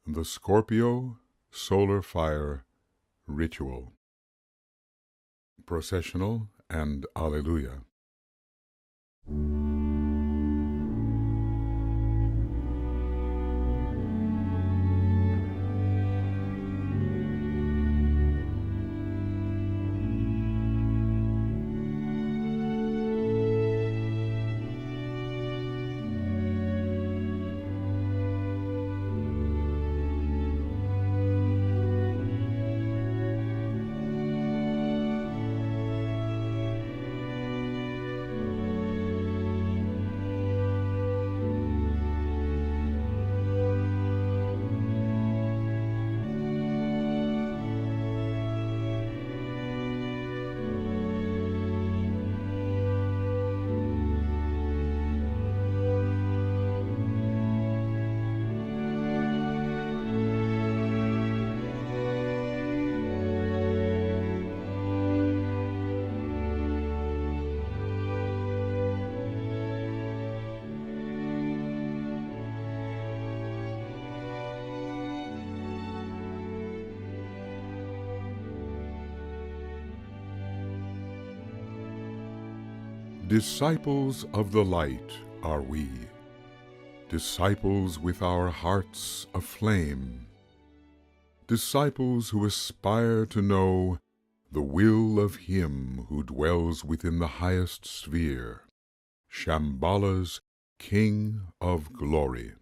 The Scorpio Solar Fire Ritual, Processional and Alleluia. Disciples of the light are we, disciples with our hearts aflame, disciples who aspire to know the will of Him who dwells within the highest sphere, Shambhala's King of Glory.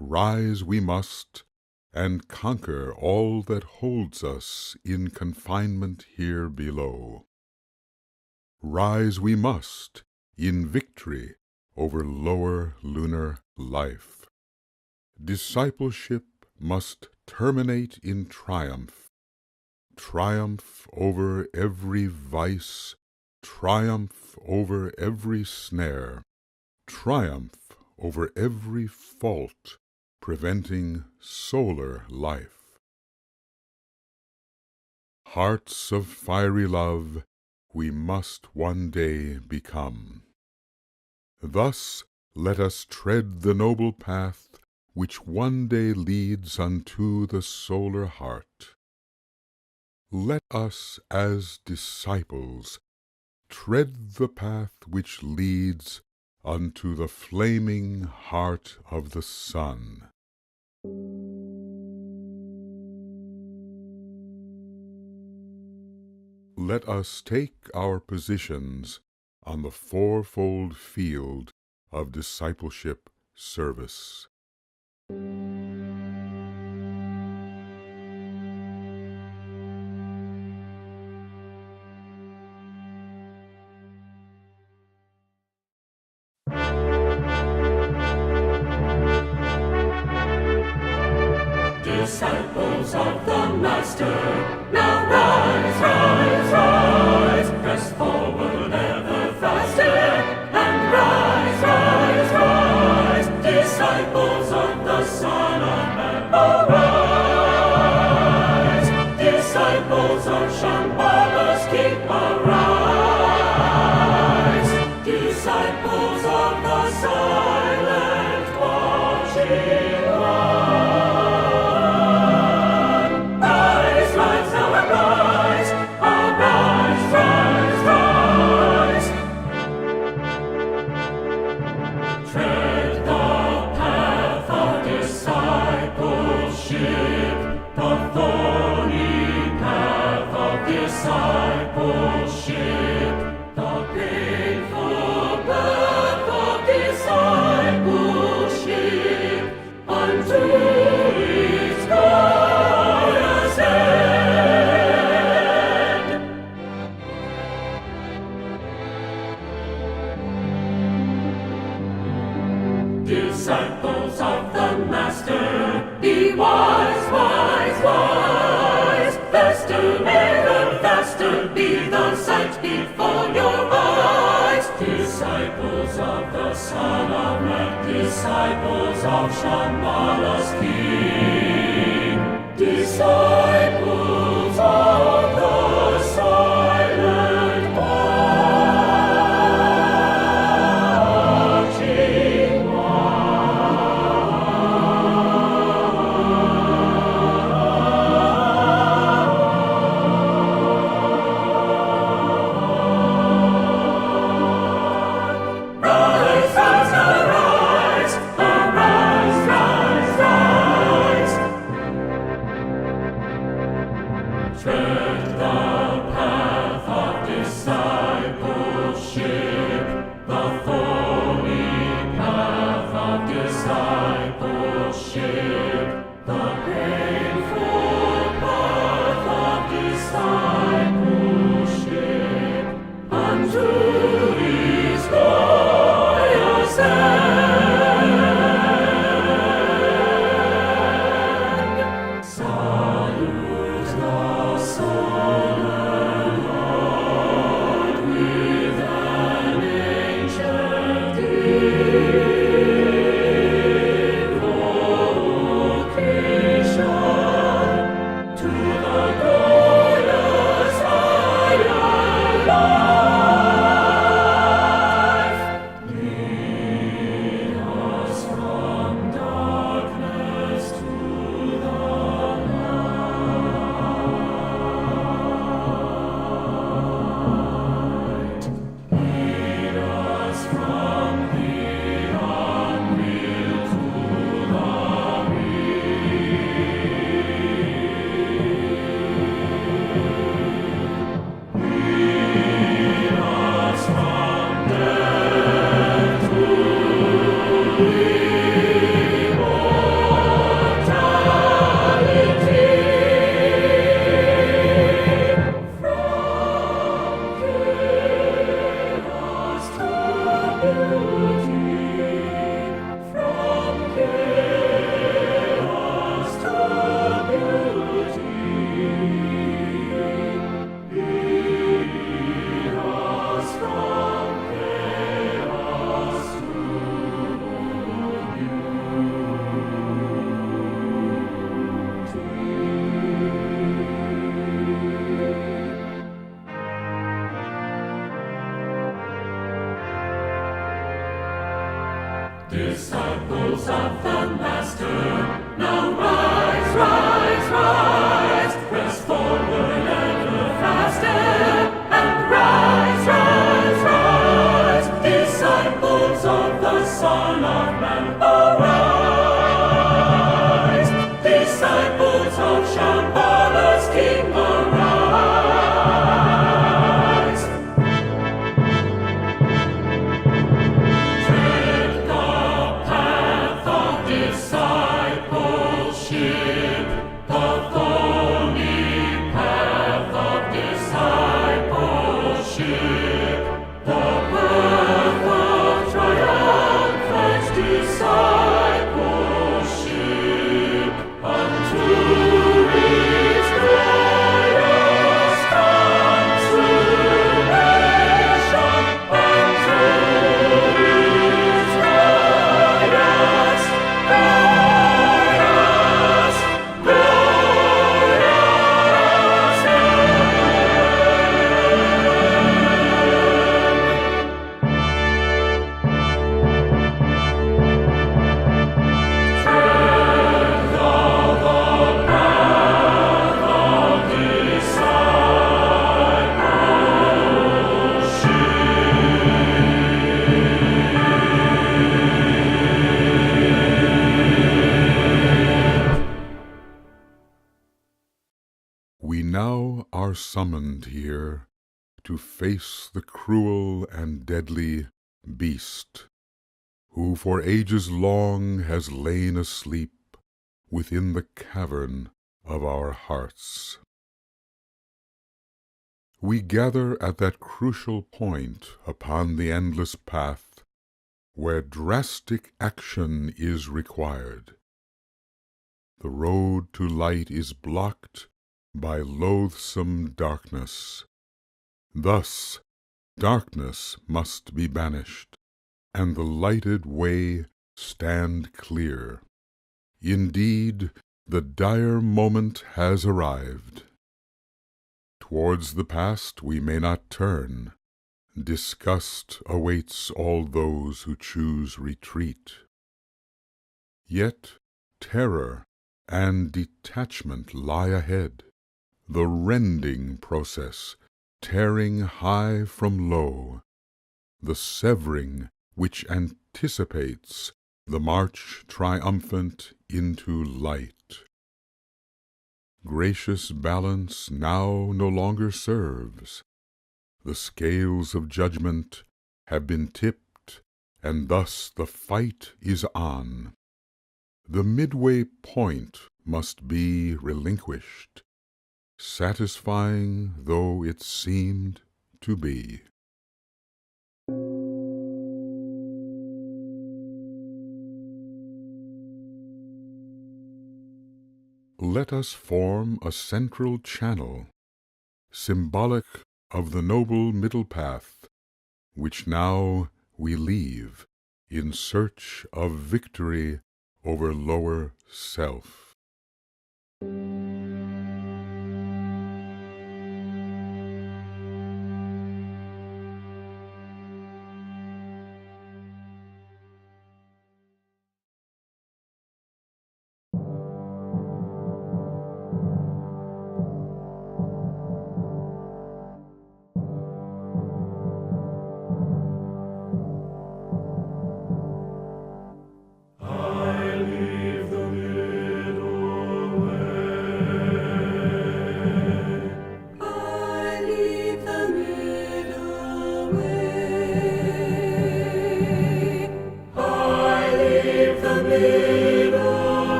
Rise we must, and conquer all that holds us in confinement here below. Rise we must in victory over lower lunar life. Discipleship must terminate in triumph, triumph over every vice, triumph over every snare, triumph over every fault preventing solar life. Hearts of fiery love we must one day become. Thus let us tread the noble path which one day leads unto the solar heart. Let us as disciples tread the path which leads unto the flaming heart of the sun. Let us take our positions on the fourfold field of discipleship service. Disciples of the Master, now rise, rise, rise, press forward ever faster, and rise, rise, rise, disciples of the Son of Man, arise, disciples of Shambhala's King, arise, disciples of the silent watching one. Discipleship, the painful path of discipleship, unto its glorious end. Disciples of the Master, be wise, wise, wise, faster, ever faster, be the sight before your eyes. Disciples of the Son of Man, disciples of Shambhala's King, disciples of the silent watching one. discipleship, the painful path of discipleship, unto His glorious end. Salute the solar Lord with an ancient invocation to the glorious higher life. Lead us from darkness to the light. Lead us from the unreal to the real. Lead us from death to immortality. From chaos to beauty, from chaos to beauty. Lead us from chaos to Disciples of the Master, now rise, rise, rise, press forward ever faster, and rise, rise, rise, disciples of the Son of Man, arise, disciples of Shambhala's King, arise. Tread the path of discipleship, the thorny path of discipleship, the path of triumphant discipleship, unto its glorious consummation, unto its glorious, glorious, glorious Tread thou the path of discipleship. We now are summoned here to face the cruel and deadly beast, who for ages long has lain asleep within the cavern of our hearts. We gather at that crucial point upon the endless path where drastic action is required. The road to light is blocked by loathsome darkness. Thus, darkness must be banished, and the lighted way stand clear. Indeed, the dire moment has arrived. Towards the past we may not turn. Disgust awaits all those who choose retreat. Yet terror and detachment lie ahead, the rending process, tearing high from low, the severing which anticipates the march triumphant into light. Gracious balance now no longer serves. The scales of judgment have been tipped, and thus the fight is on. the midway point must be relinquished, satisfying though it seemed to be. Let us form a central channel, symbolic of the noble middle path, which now we leave in search of victory over lower self.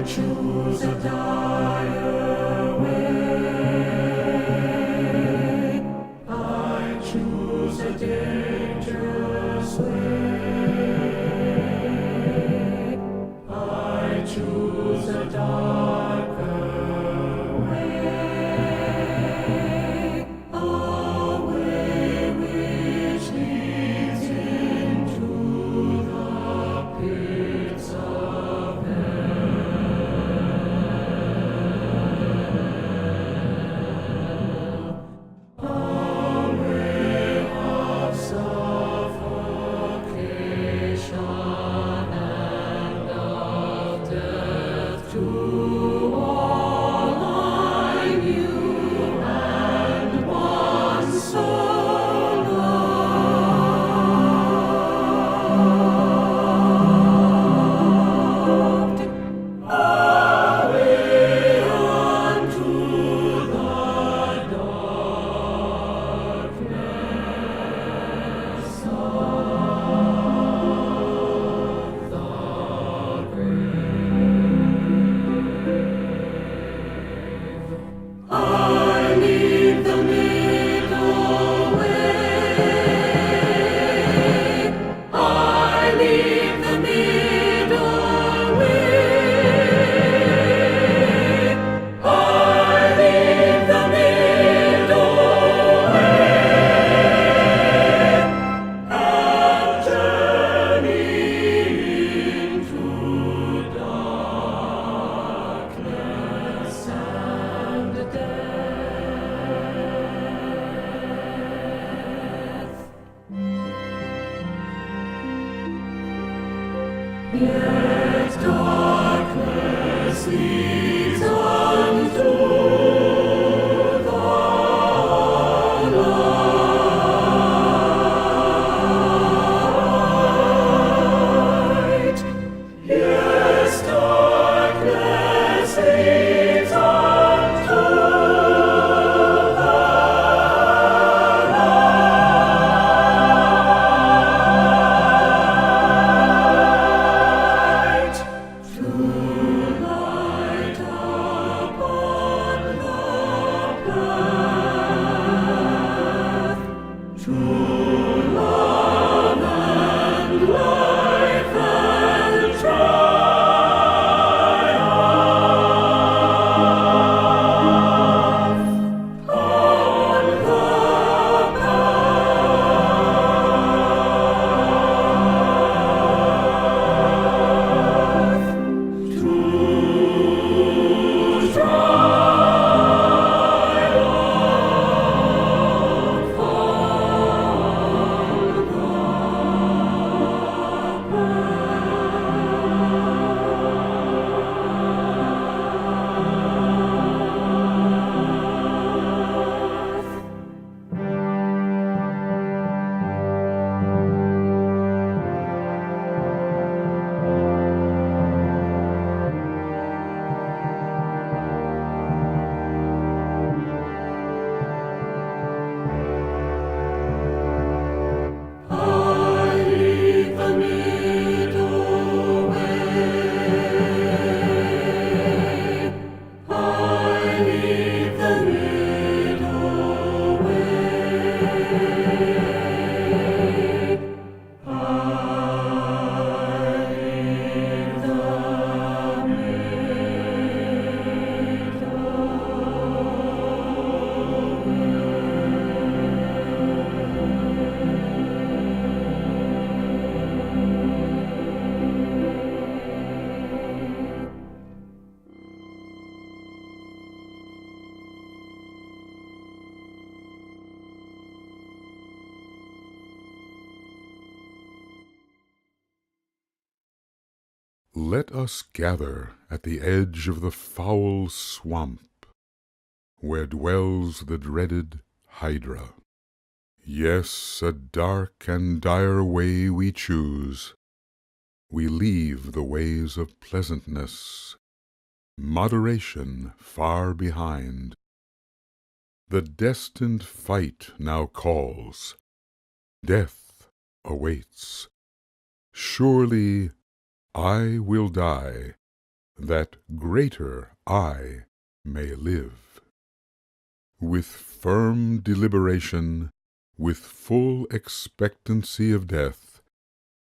Choose a dire way. I choose a dangerous way. I choose a darker way. A way which leads into the pits of Yet darkness leads unto the light. Yes, darkness leads unto the light. To light Let us gather at the edge of the foul swamp, where dwells the dreaded Hydra. Yes, a dark and dire way we choose. We leave the ways of pleasantness, moderation far behind. The destined fight now calls, death awaits. Surely I will die, that greater I may live. With firm deliberation, with full expectancy of death,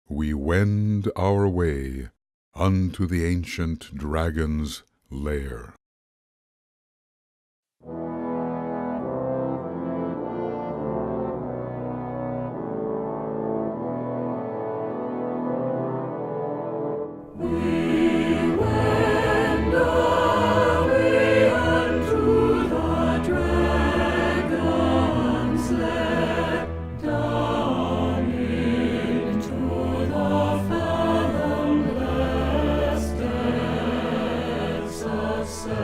we wend our way unto the ancient dragon's lair. Say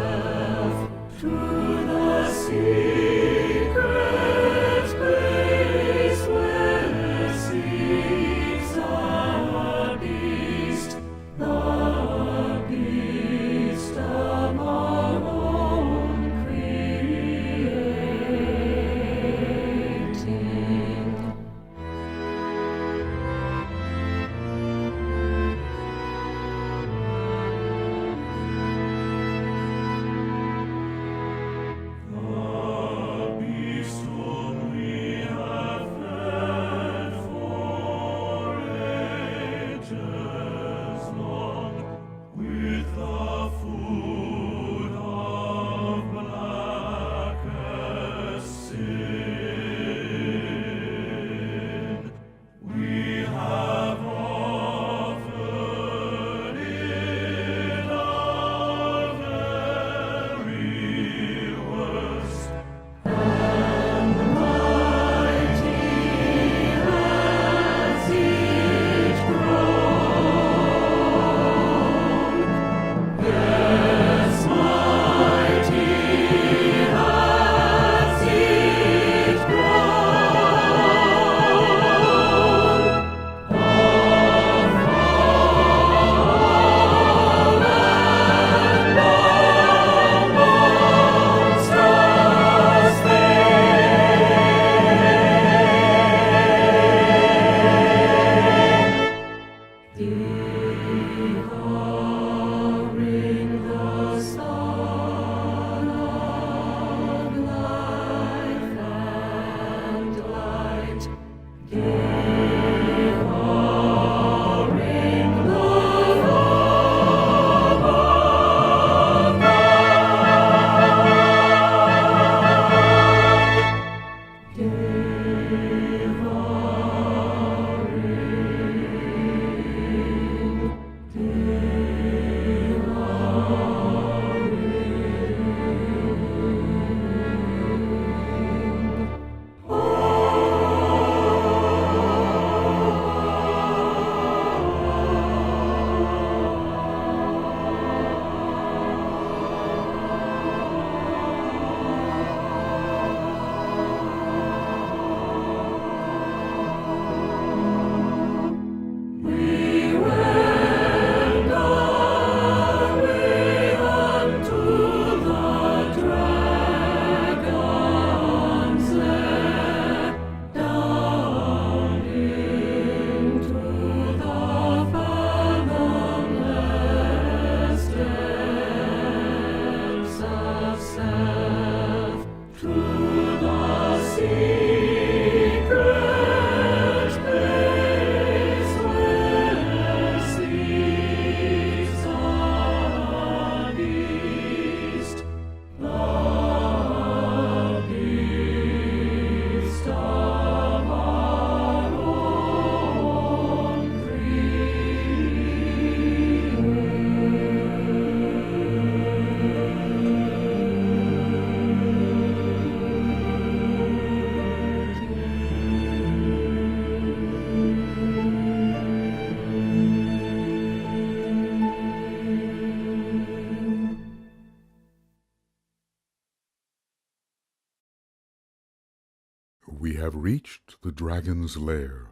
have reached the dragon's lair.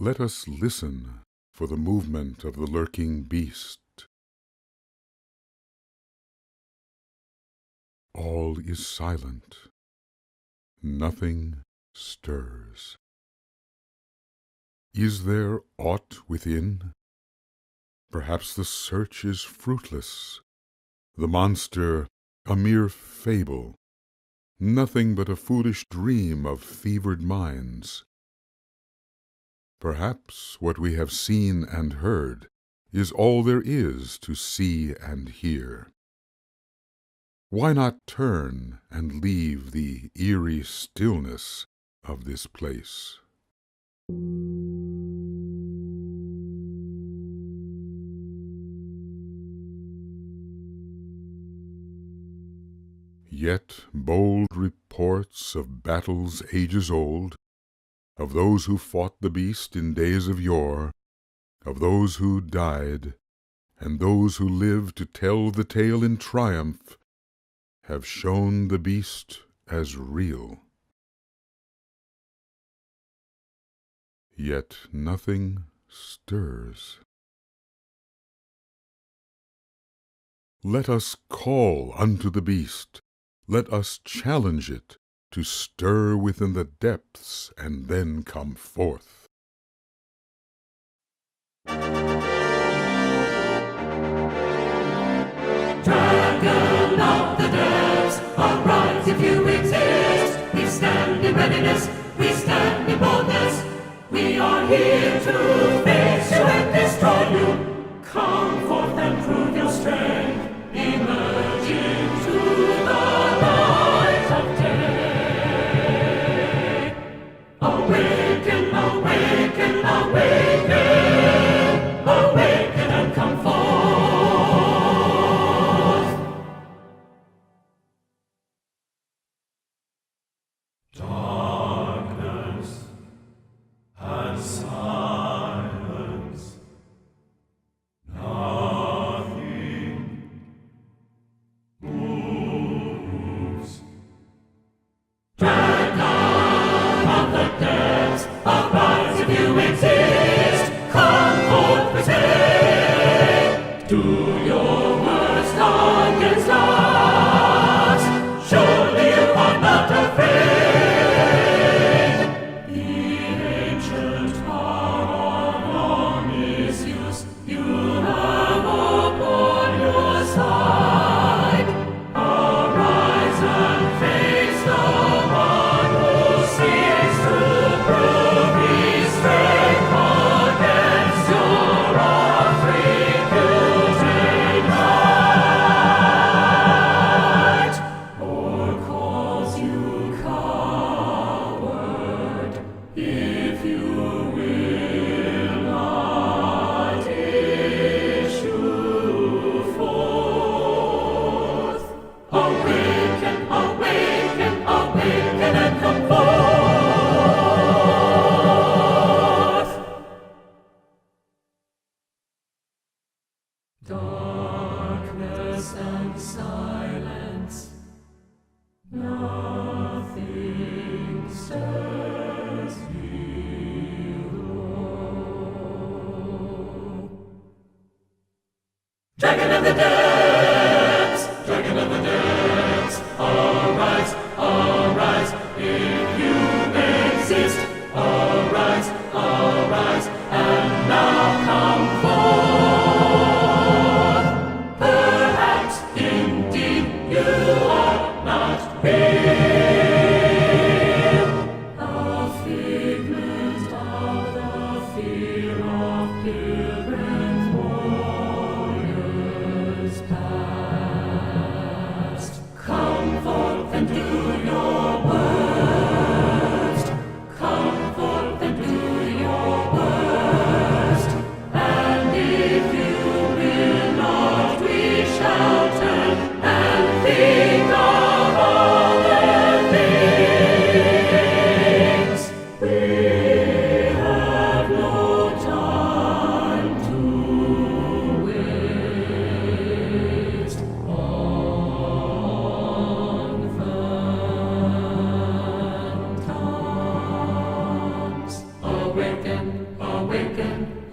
Let us listen for the movement of the lurking beast. All is silent. Nothing stirs. Is there aught within? Perhaps the search is fruitless, the monster a mere fable, nothing but a foolish dream of fevered minds. Perhaps what we have seen and heard is all there is to see and hear. Why not turn and leave the eerie stillness of this place? Yet bold reports of battles ages old, of those who fought the beast in days of yore, of those who died, and those who lived to tell the tale in triumph, have shown the beast as real. Yet nothing stirs. Let us call unto the beast. Let us challenge it to stir within the depths and then come forth. Dragon of the depths, arise if you exist. We stand in readiness, we stand in boldness. We are here to face you and destroy you. Come forth and prove your strength. Emerge into the light of day. Awaken, awaken, awaken. Awaken and come forth. Darkness and silence. Nothing moves. Dragon of the depths, arise if you exist. Come forth, present. Do your worst against us. Surely you are not afraid. The ancient power of your misuse you have upon your side. Arise and face the one who seeks to prove his strength against your unrefuted might, or calls you coward if you will not issue forth. Awaken, awaken, awaken and come forth. Darkness and silence, nothing stirs below. Dragon of the depths, dragon of the depths, arise, arise, if you exist. Arise, arise, and now come forth. Perhaps indeed you are not real. A figment of the fear of pilgrims, warriors past. Come forth and do your worst. Come forth and do your worst. And if you will not, we shall turn and think of other things. We have no time to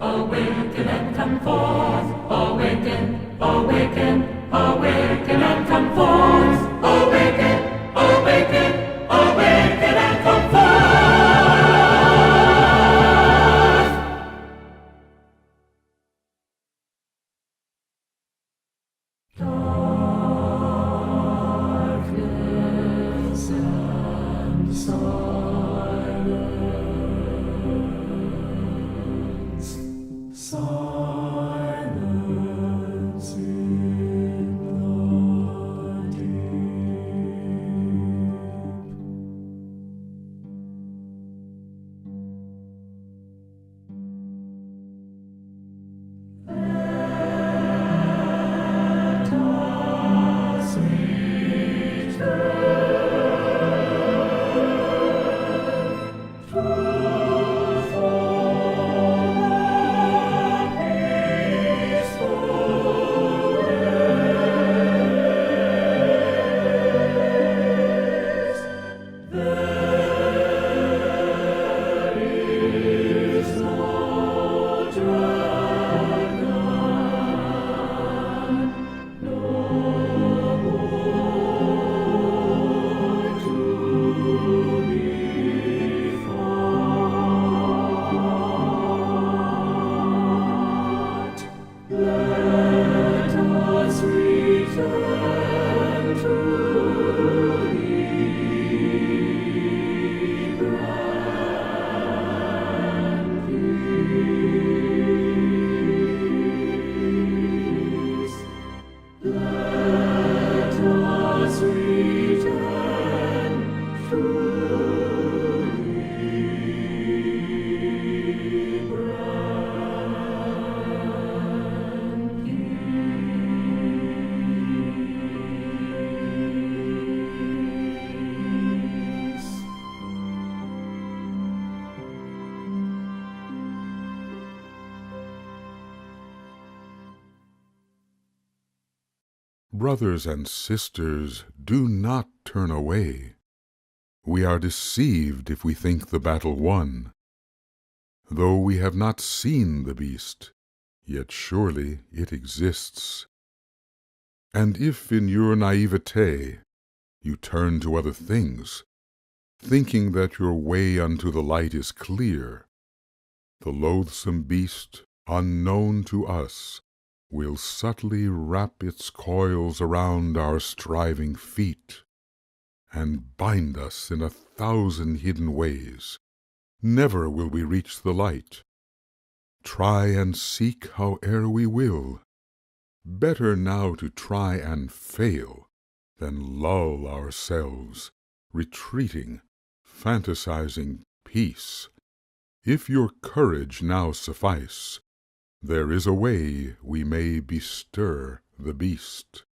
awaken, awaken and come forth. Awaken, awaken, awaken and come forth. Awaken, awaken, awaken and come forth. Darkness and silence, silence in the deep. Let us return to thee, grand peace. Let us return to thee, grand peace. Brothers and sisters, do not turn away. We are deceived if we think the battle won. Though we have not seen the beast, yet surely it exists. And if in your naivete you turn to other things, thinking that your way unto the light is clear, the loathsome beast, unknown to us, will subtly wrap its coils around our striving feet, and bind us in 1,000 hidden ways. Never will we reach the light. Try and seek howe'er we will. Better now to try and fail than lull ourselves, retreating, fantasizing peace. If your courage now suffice, there is a way we may bestir the beast.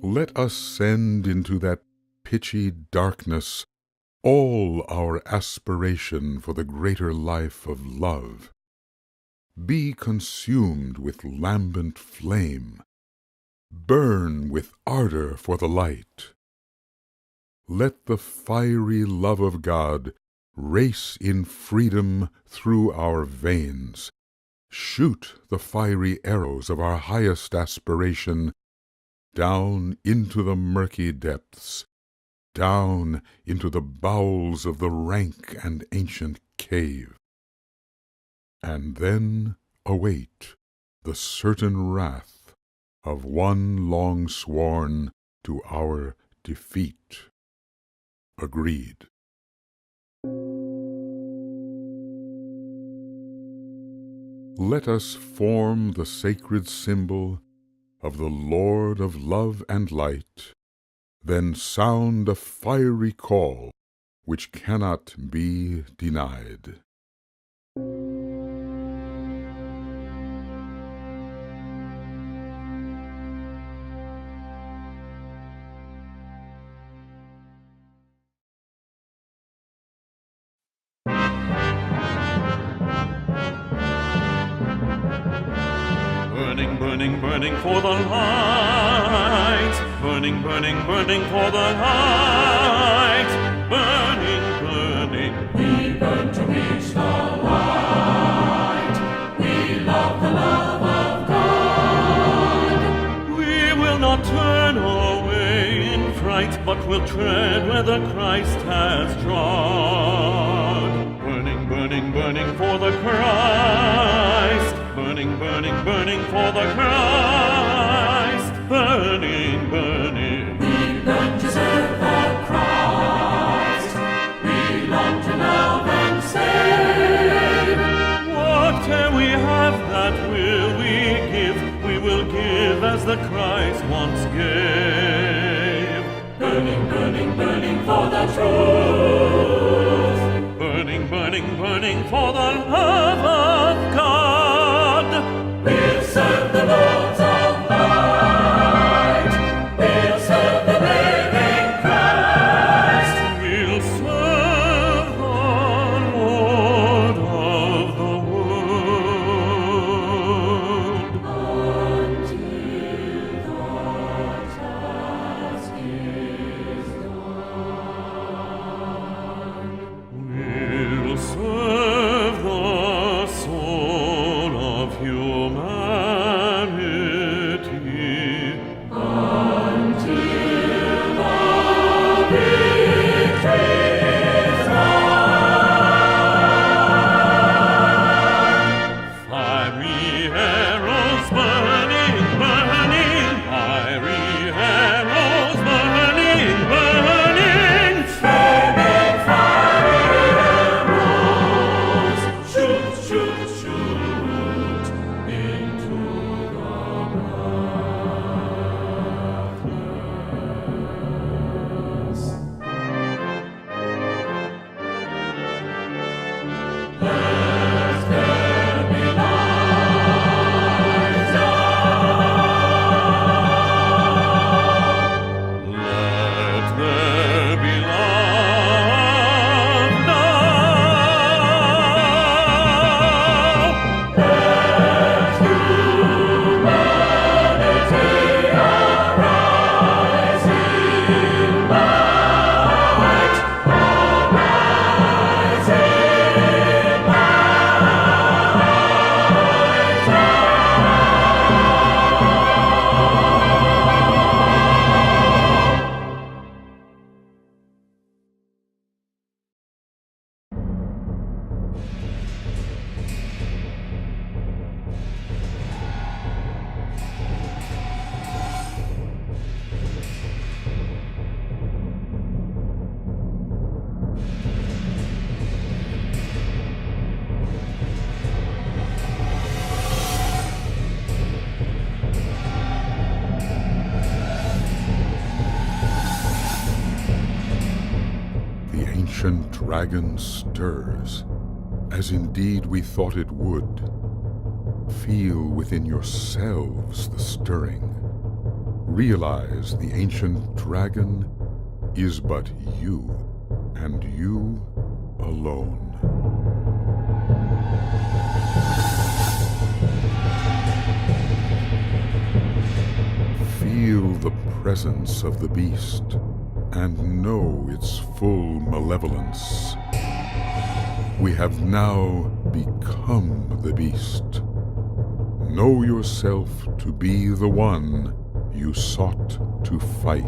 Let us send into that pitchy darkness all our aspiration for the greater life of love. Be consumed with lambent flame. Burn with ardor for the light. Let the fiery love of God race in freedom through our veins. Shoot the fiery arrows of our highest aspiration down into the murky depths, down into the bowels of the rank and ancient cave. And then await the certain wrath of one long sworn to our defeat. Agreed. Let us form the sacred symbol of the Lord of love and light, then sound a fiery call which cannot be denied. Burning, burning, burning for the light. Burning, burning, burning for the light. will tread where the Christ has trod. Burning, burning, burning for the Christ. Burning, burning, burning for the Christ. Burning, burning. We long to serve the Christ. We long to love and save. Whate'er we have, that will we give. We will give as the Christ once gave. Burning, burning, burning for the truth. Burning, burning, burning for the love of God. We'll serve the Lords of light. We'll serve the living Christ. We'll serve the Lord of the world. Until the task is done. We'll serve the soul of humanity. Until the victory is won. Fiery arrows burning, burning, fiery arrows burning, burning. Flaming fiery arrows, shoot, shoot, shoot into the darkness. Let there be light now. Let there be love now. Let humanity arise in light, arise in The ancient dragon stirs, as indeed we thought it would. Feel within yourselves the stirring. Realize the ancient dragon is but you, and you alone. Feel the presence of the beast, and know its full malevolence. We have now become the beast. Know yourself to be the one you sought to fight.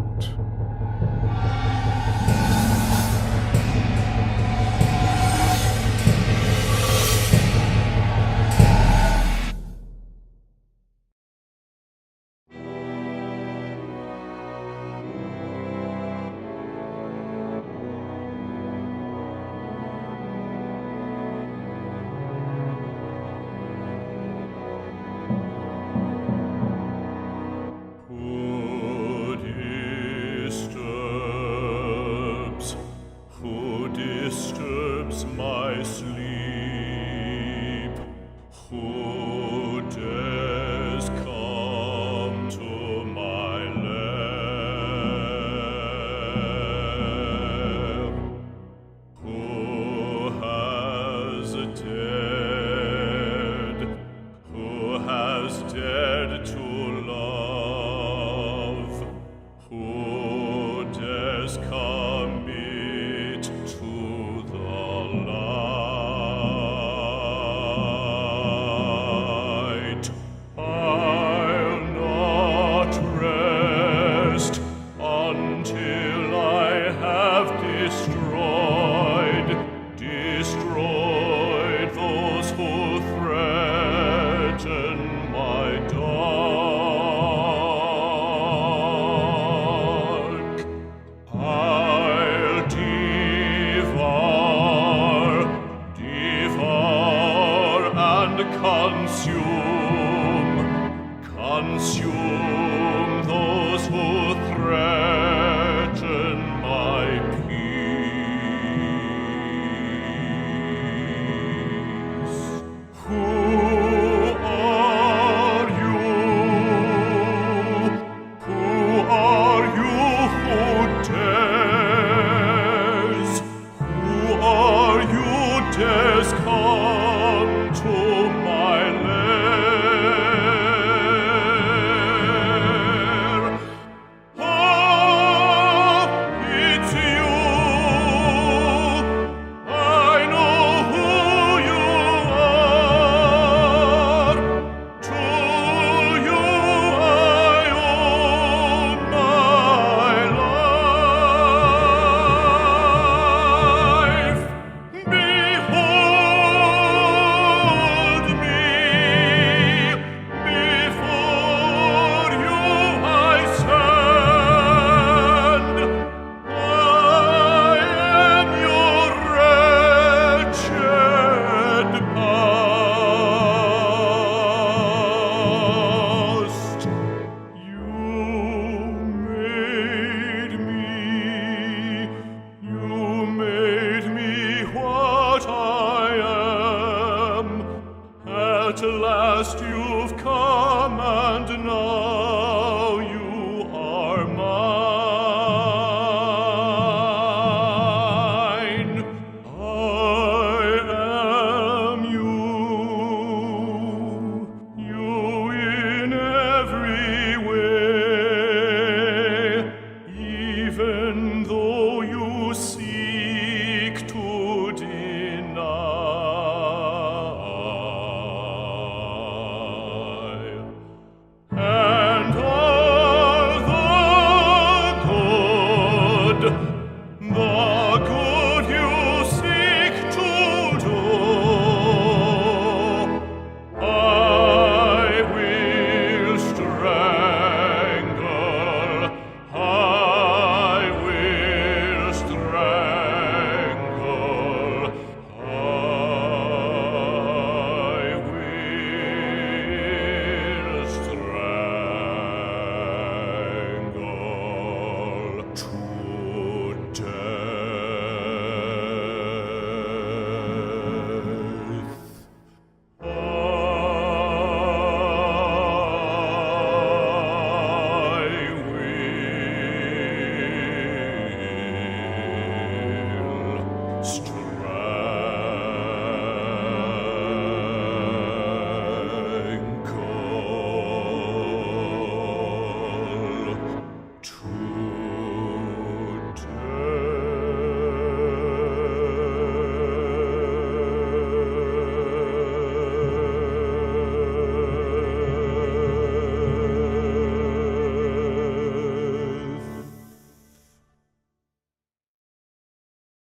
Put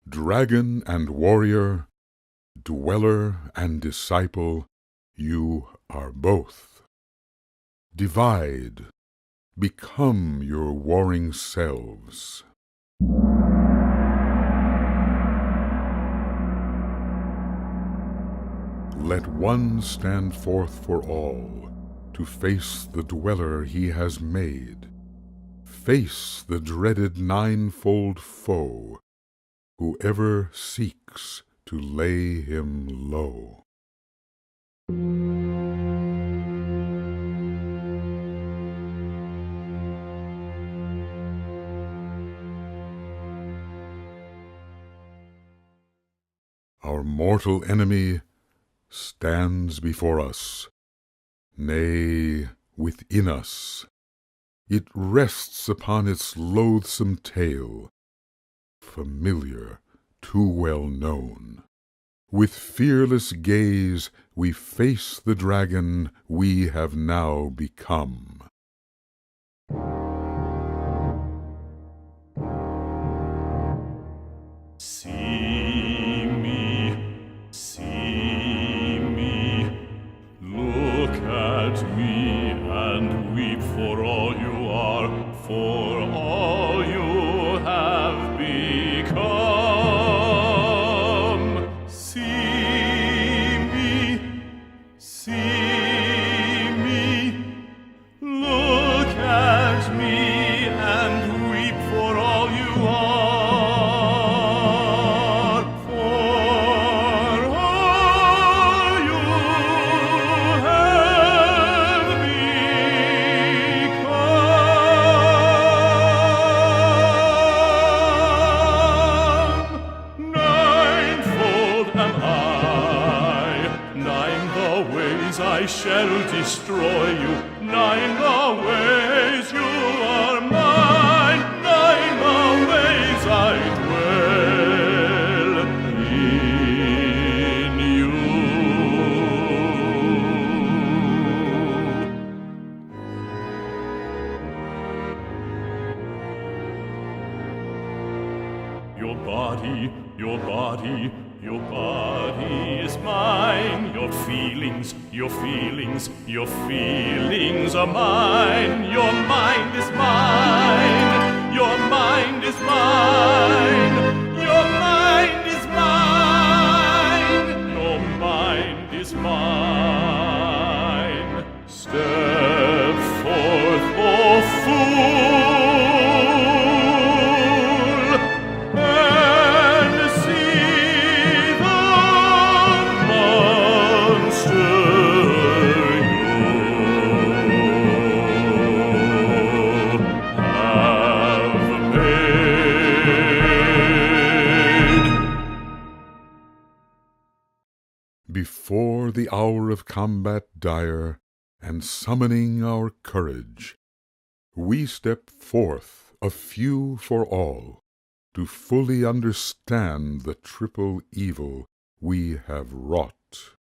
Dragon and warrior, dweller and disciple, you are both. Divide, become your warring selves. Let one stand forth for all, to face the dweller he has made. Face the dreaded ninefold foe, whoever seeks to lay him low. Our mortal enemy stands before us, nay, within us. It rests upon its loathsome tail, familiar, too well known. With fearless gaze we face the dragon we have now become. See me, look at me and weep for all you are, for all you have become. See me, look at me and weep for all you are. I shall destroy you. 9 the ways you are mine. 9 the ways I dwell in you. Your body is mine. Your feelings are mine. Your mind is mine. Your mind is mine. Your mind is mine. Your mind is mine. Step forth, O fool. Before the hour of combat dire, and summoning our courage, we step forth, a few for all, to fully understand the triple evil we have wrought.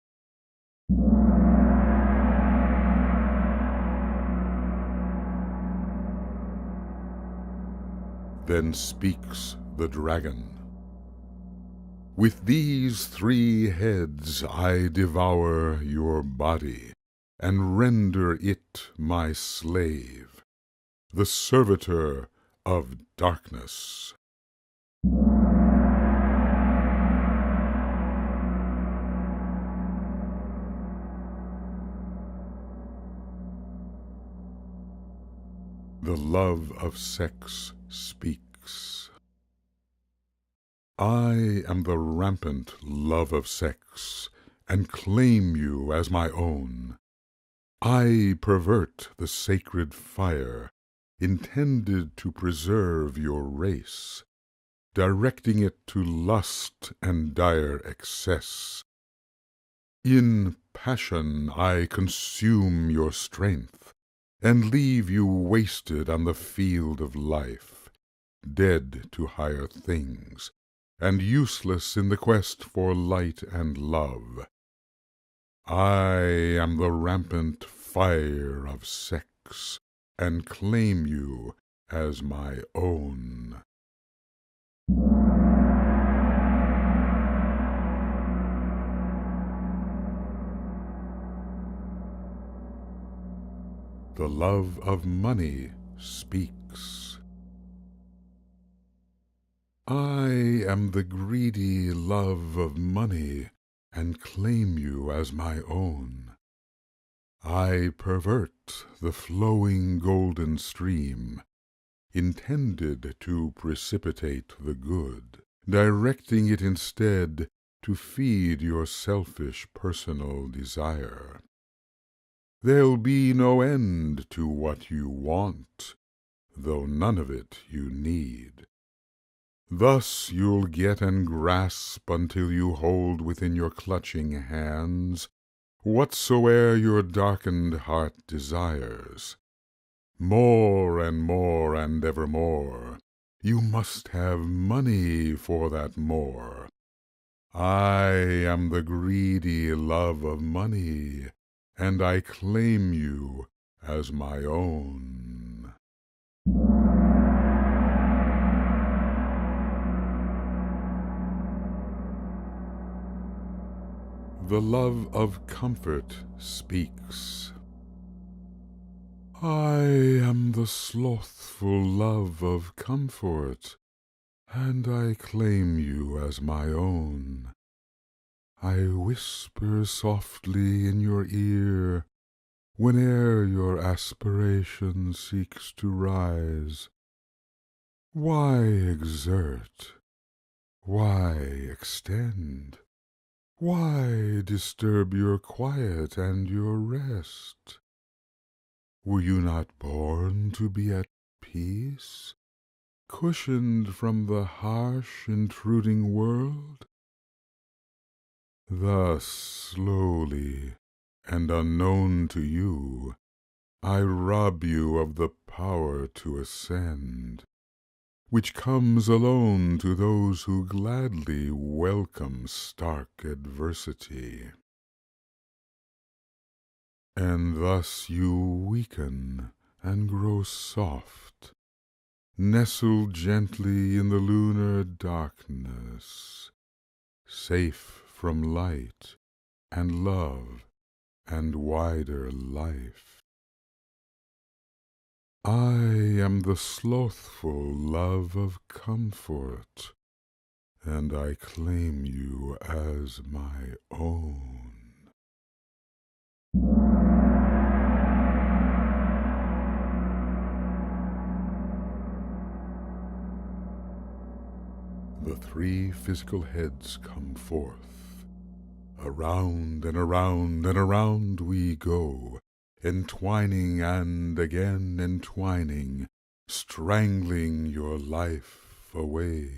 Then speaks the dragon. With these 3 heads I devour your body, and render it my slave, the servitor of darkness. The love of sex speaks. I am the rampant love of sex, and claim you as my own. I pervert the sacred fire, intended to preserve your race, directing it to lust and dire excess. In passion I consume your strength, and leave you wasted on the field of life, dead to higher things, and useless in the quest for light and love. I am the rampant fire of sex, and claim you as my own. The love of money speaks. I am the greedy love of money, and claim you as my own. I pervert the flowing golden stream, intended to precipitate the good, directing it instead to feed your selfish personal desire. There'll be no end to what you want, though none of it you need. Thus you'll get and grasp until you hold within your clutching hands whatsoe'er your darkened heart desires. More and more and evermore, you must have money for that more. I am the greedy love of money, and I claim you as my own. The love of comfort speaks. I am the slothful love of comfort, and I claim you as my own. I whisper softly in your ear whene'er your aspiration seeks to rise. Why exert? Why extend? Why disturb your quiet and your rest? Were you not born to be at peace, cushioned from the harsh, intruding world? Thus, slowly and unknown to you, I rob you of the power to ascend, which comes alone to those who gladly welcome stark adversity. And thus you weaken and grow soft, nestle gently in the lunar darkness, safe from light and love and wider life. I am the slothful love of comfort, and I claim you as my own. The three physical heads come forth. Around and around and around we go, entwining and again entwining, strangling your life away.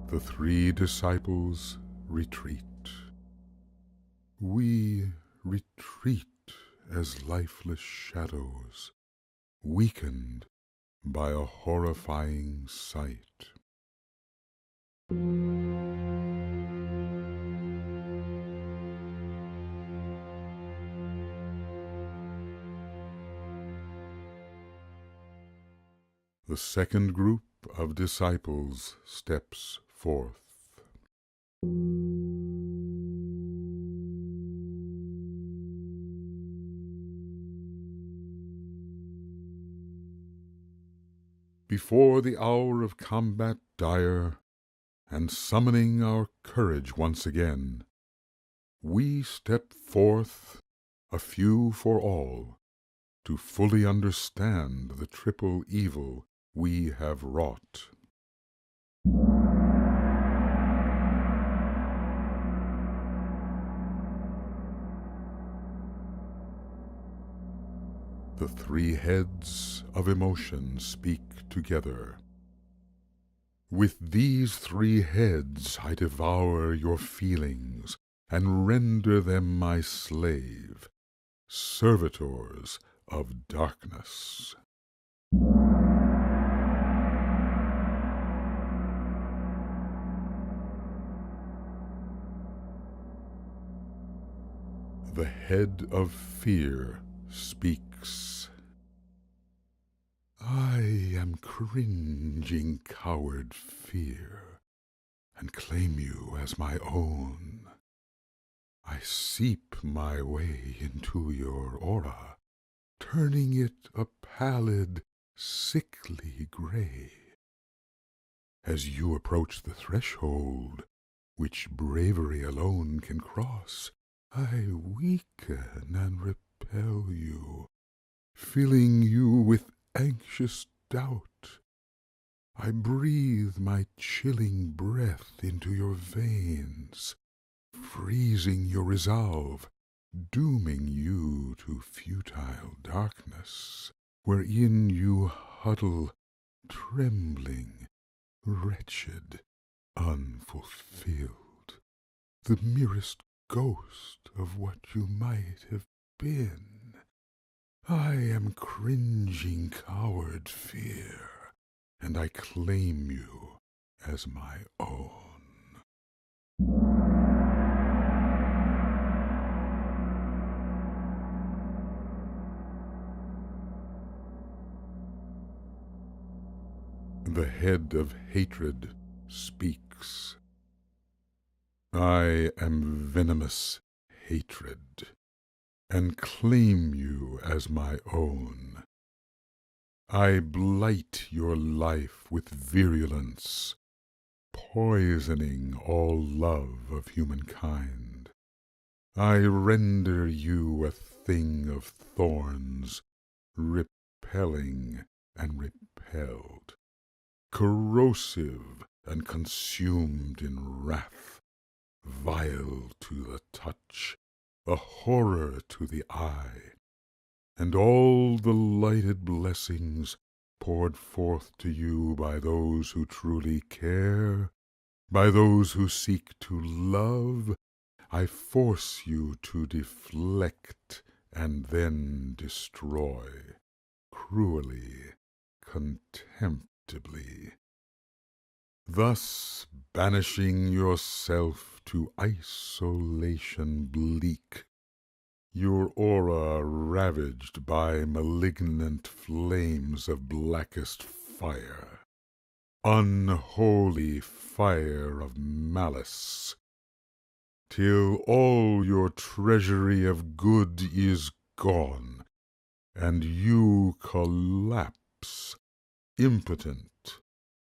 The three disciples retreat. We retreat as lifeless shadows, weakened by a horrifying sight. The second group of disciples steps forth. Before the hour of combat dire, and summoning our courage once again, we step forth, a few for all, to fully understand the triple evil we have wrought. The three heads of emotion speak together. With these three heads I devour your feelings, and render them my slave, servitors of darkness. The head of fear speaks. I am cringing coward fear, and claim you as my own. I seep my way into your aura, turning it a pallid, sickly gray. As you approach the threshold, which bravery alone can cross, I weaken and repel you, filling you with anxious doubt. I breathe my chilling breath into your veins, freezing your resolve, dooming you to futile darkness, wherein you huddle, trembling, wretched, unfulfilled, the merest ghost of what you might have been. I am cringing coward fear, and I claim you as my own. The head of hatred speaks. I am venomous hatred, and claim you as my own. I blight your life with virulence, poisoning all love of humankind. I render you a thing of thorns, repelling and repelled, corrosive and consumed in wrath, vile to the touch, a horror to the eye, and all the lighted blessings poured forth to you by those who truly care, by those who seek to love, I force you to deflect and then destroy, cruelly, contemptibly. Thus banishing yourself to isolation bleak, your aura ravaged by malignant flames of blackest fire, unholy fire of malice, till all your treasury of good is gone, and you collapse, impotent,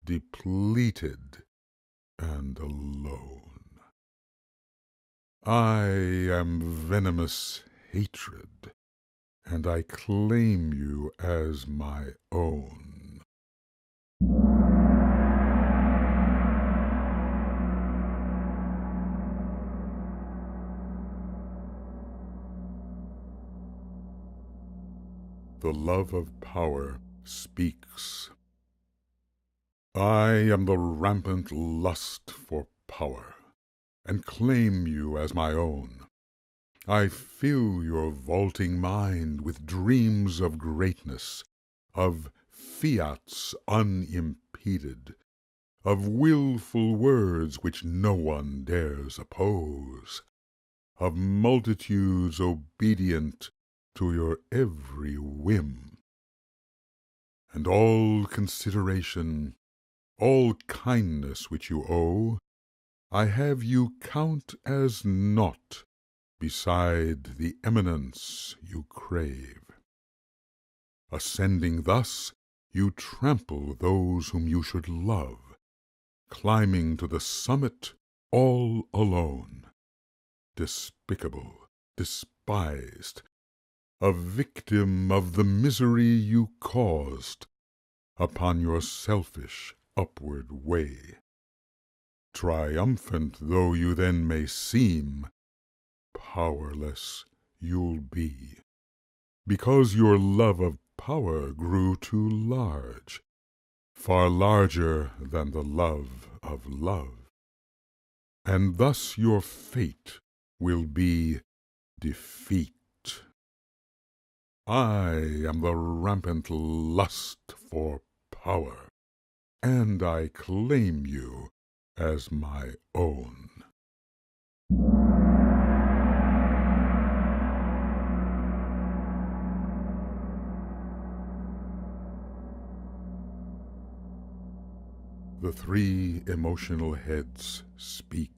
depleted, and alone. I am venomous hatred, and I claim you as my own. The love of power speaks. I am the rampant lust for power, and claim you as my own. I fill your vaulting mind with dreams of greatness, of fiats unimpeded, of willful words which no one dares oppose, of multitudes obedient to your every whim. And all consideration, all kindness which you owe, I have you count as naught beside the eminence you crave. Ascending thus, you trample those whom you should love, climbing to the summit all alone, despicable, despised, a victim of the misery you caused upon your selfish upward way. Triumphant though you then may seem, powerless you'll be, because your love of power grew too large, far larger than the love of love. And thus your fate will be defeat. I am the rampant lust for power, and I claim you as my own. The three emotional heads speak.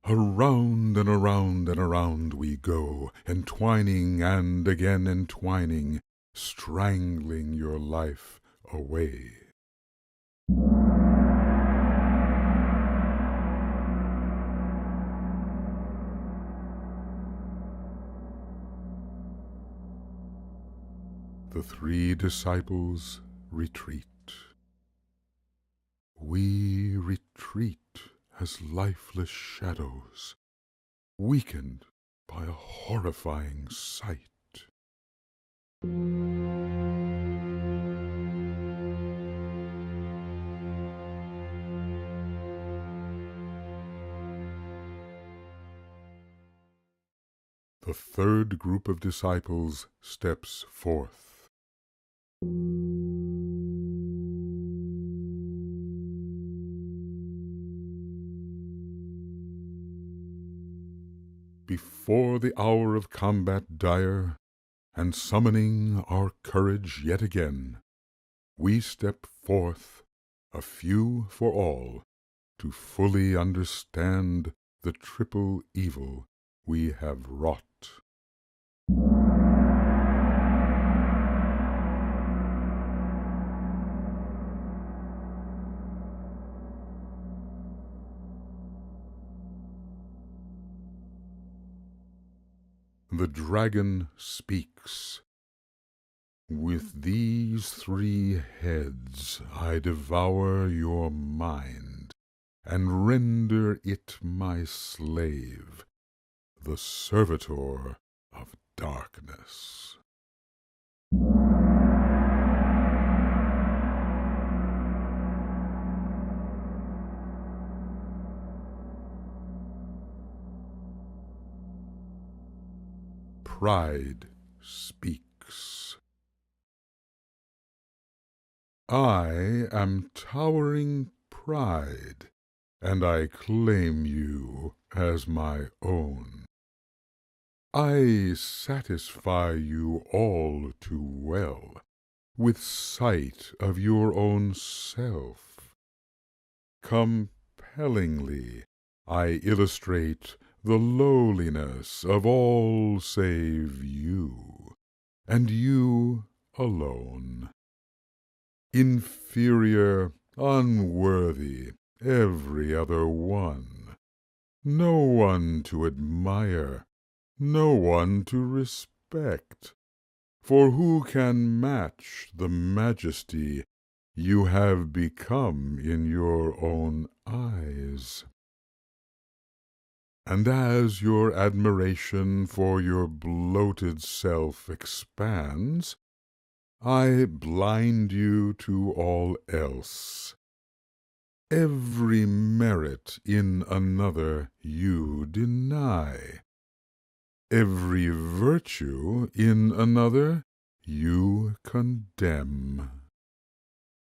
Around and around and around we go, entwining and again entwining, strangling your life away. The three disciples retreat. We retreat as lifeless shadows, weakened by a horrifying sight. The third group of disciples steps forth. Before the hour of combat dire, and summoning our courage yet again, we step forth, a few for all, to fully understand the triple evil we have wrought. The dragon speaks. With these three heads I devour your mind, and render it my slave, the servitor of darkness. Pride speaks. I am towering pride, and I claim you as my own. I satisfy you all too well with sight of your own self. Compellingly I illustrate the lowliness of all save you, and you alone. Inferior, unworthy, every other one. No one to admire, no one to respect. For who can match the majesty you have become in your own eyes? And as your admiration for your bloated self expands, I blind you to all else. Every merit in another you deny. Every virtue in another you condemn.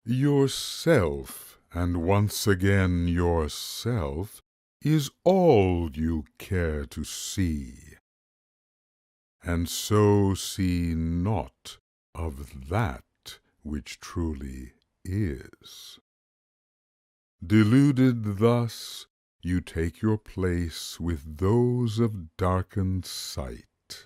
Yourself, and once again yourself, is all you care to see, and so see naught of that which truly is. Deluded thus, you take your place with those of darkened sight,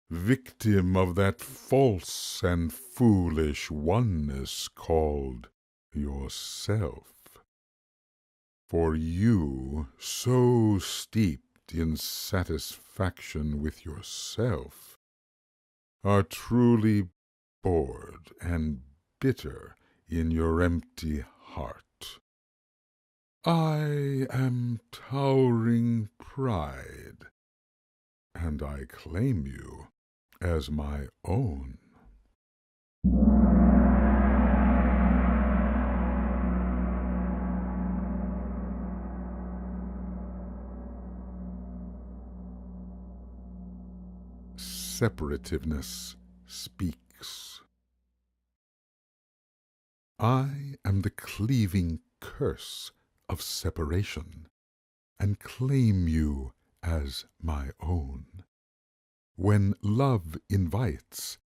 victim of that false and foolish oneness called yourself. For you, so steeped in satisfaction with yourself, are truly bored and bitter in your empty heart. I am towering pride, and I claim you as my own. Separativeness speaks. I am the cleaving curse of separation, and claim you as my own. When love invites,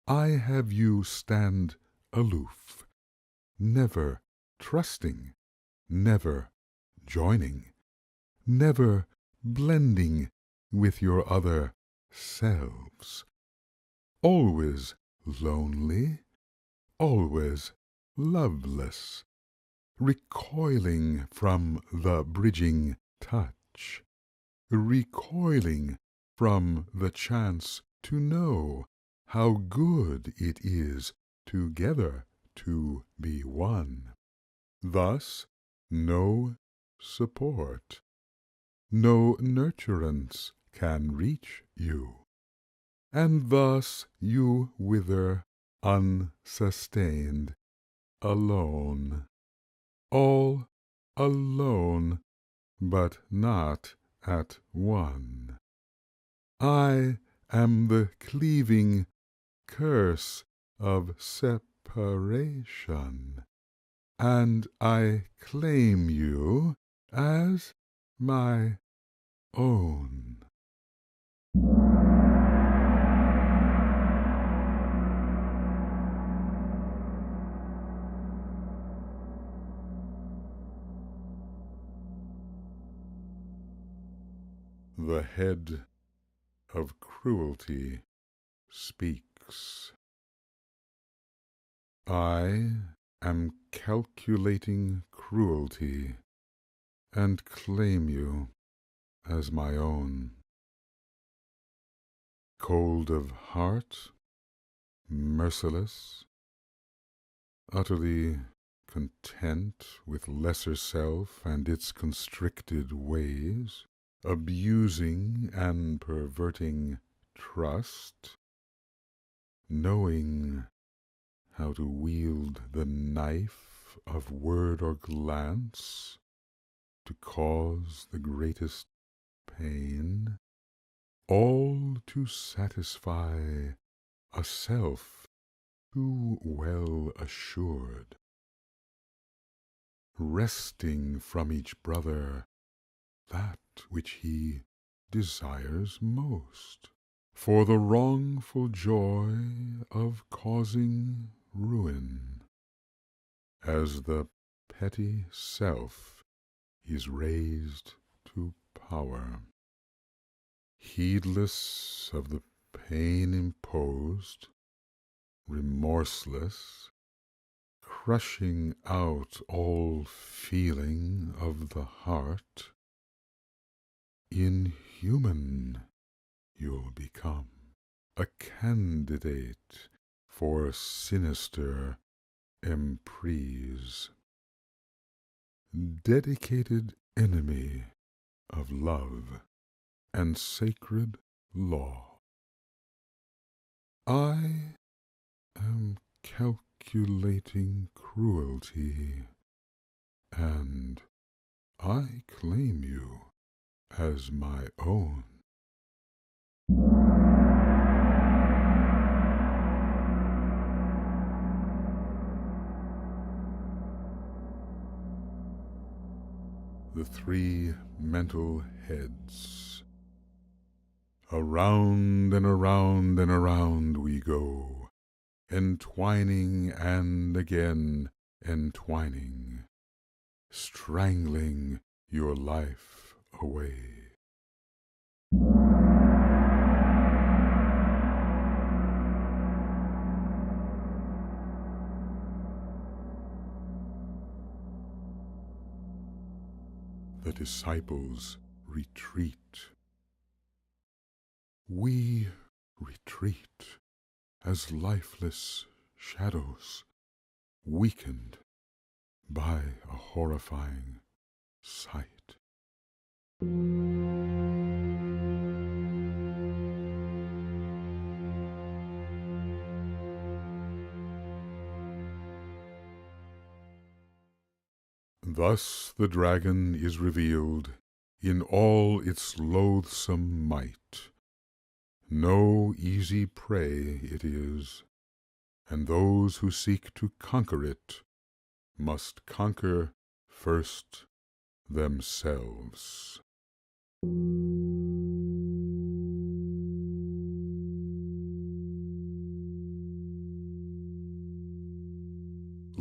I have you stand aloof, never trusting, never joining, never blending with your other selves, always lonely, always loveless, recoiling from the bridging touch, recoiling from the chance to know how good it is together to be one. Thus, no support, no nurturance can reach you, and thus you wither unsustained, alone, all alone, but not at one. I am the cleaving curse of separation, and I claim you as my own. The head of cruelty speaks. I am calculating cruelty, and claim you as my own. Cold of heart, merciless, utterly content with lesser self and its constricted ways, abusing and perverting trust, knowing how to wield the knife of word or glance to cause the greatest pain, all to satisfy a self too well assured, wresting from each brother that which he desires most, for the wrongful joy of causing ruin, as the petty self is raised to power, heedless of the pain imposed, remorseless, crushing out all feeling of the heart. Inhuman you'll become, a candidate for sinister emprise, dedicated enemy of love and sacred law. I am calculating cruelty, and I claim you as my own. The three mental heads. Around and around and around we go, entwining and again entwining, strangling your life away. The disciples retreat. We retreat as lifeless shadows, weakened by a horrifying sight. Thus the dragon is revealed in all its loathsome might. No easy prey it is, and those who seek to conquer it must conquer first themselves.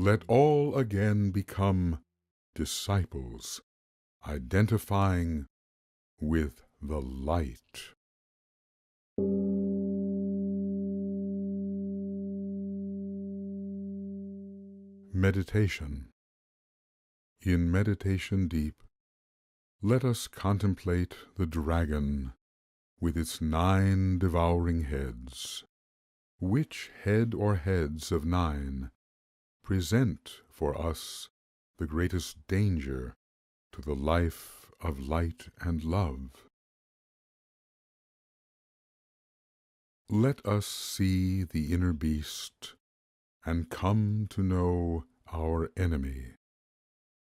Let all again become disciples, identifying with the light. Meditation. In meditation deep, let us contemplate the dragon with its 9 devouring heads. Which head or heads of 9 present for us the greatest danger to the life of light and love? Let us see the inner beast and come to know our enemy,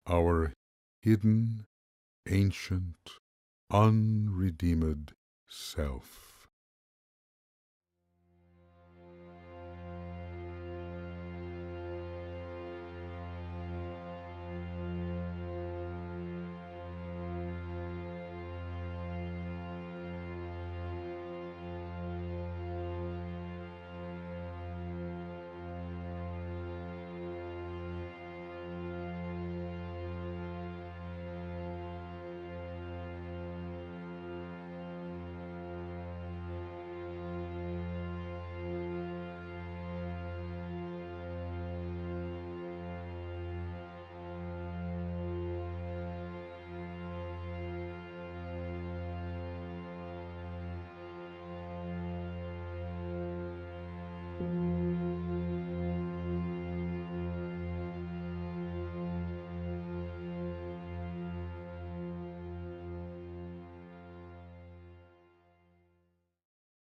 our hidden, ancient, unredeemed self.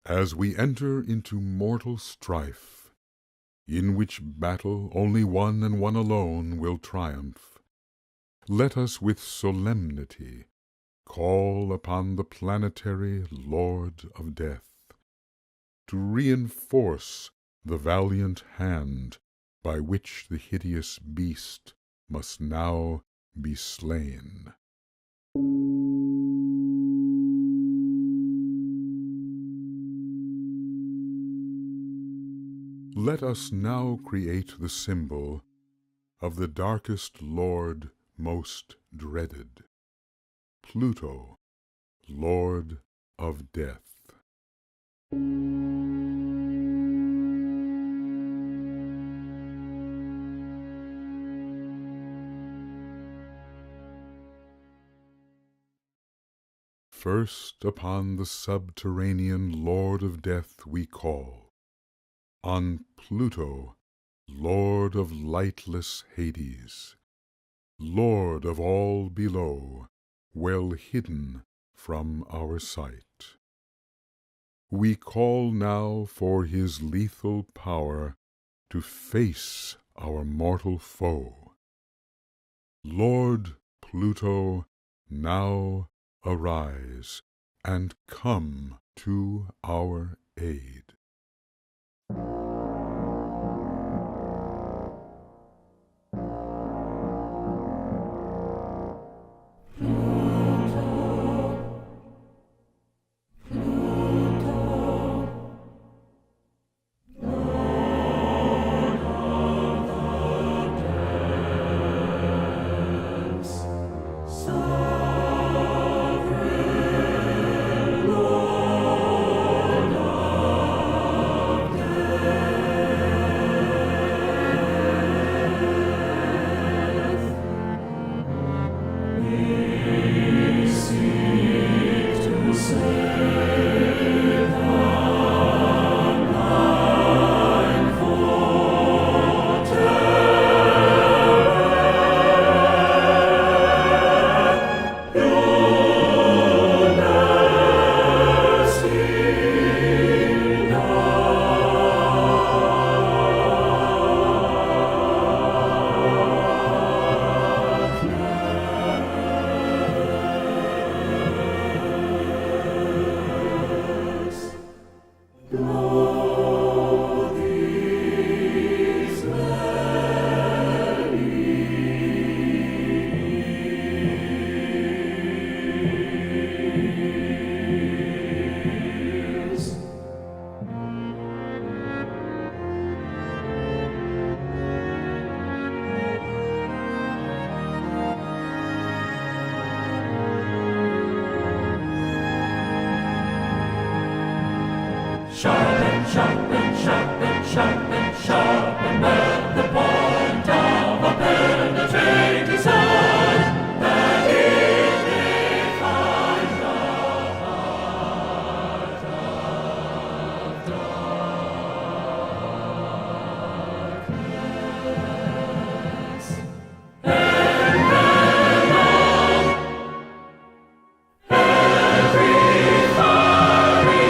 As we enter into mortal strife, in which battle only one and one alone will triumph, let us with solemnity call upon the planetary Lord of Death to reinforce the valiant hand by which the hideous beast must now be slain. Let us now create the symbol of the darkest lord most dreaded, Pluto, Lord of Death. First upon the subterranean Lord of Death we call, on Pluto, Lord of lightless Hades, Lord of all below, well hidden from our sight. We call now for his lethal power to face our mortal foe. Lord Pluto, now arise and come to our aid. Sharpen, sharpen, sharpen, sharpen, sharpen at the point of a penetrating sword, that it may find the heart of darkness. And venom, every fiery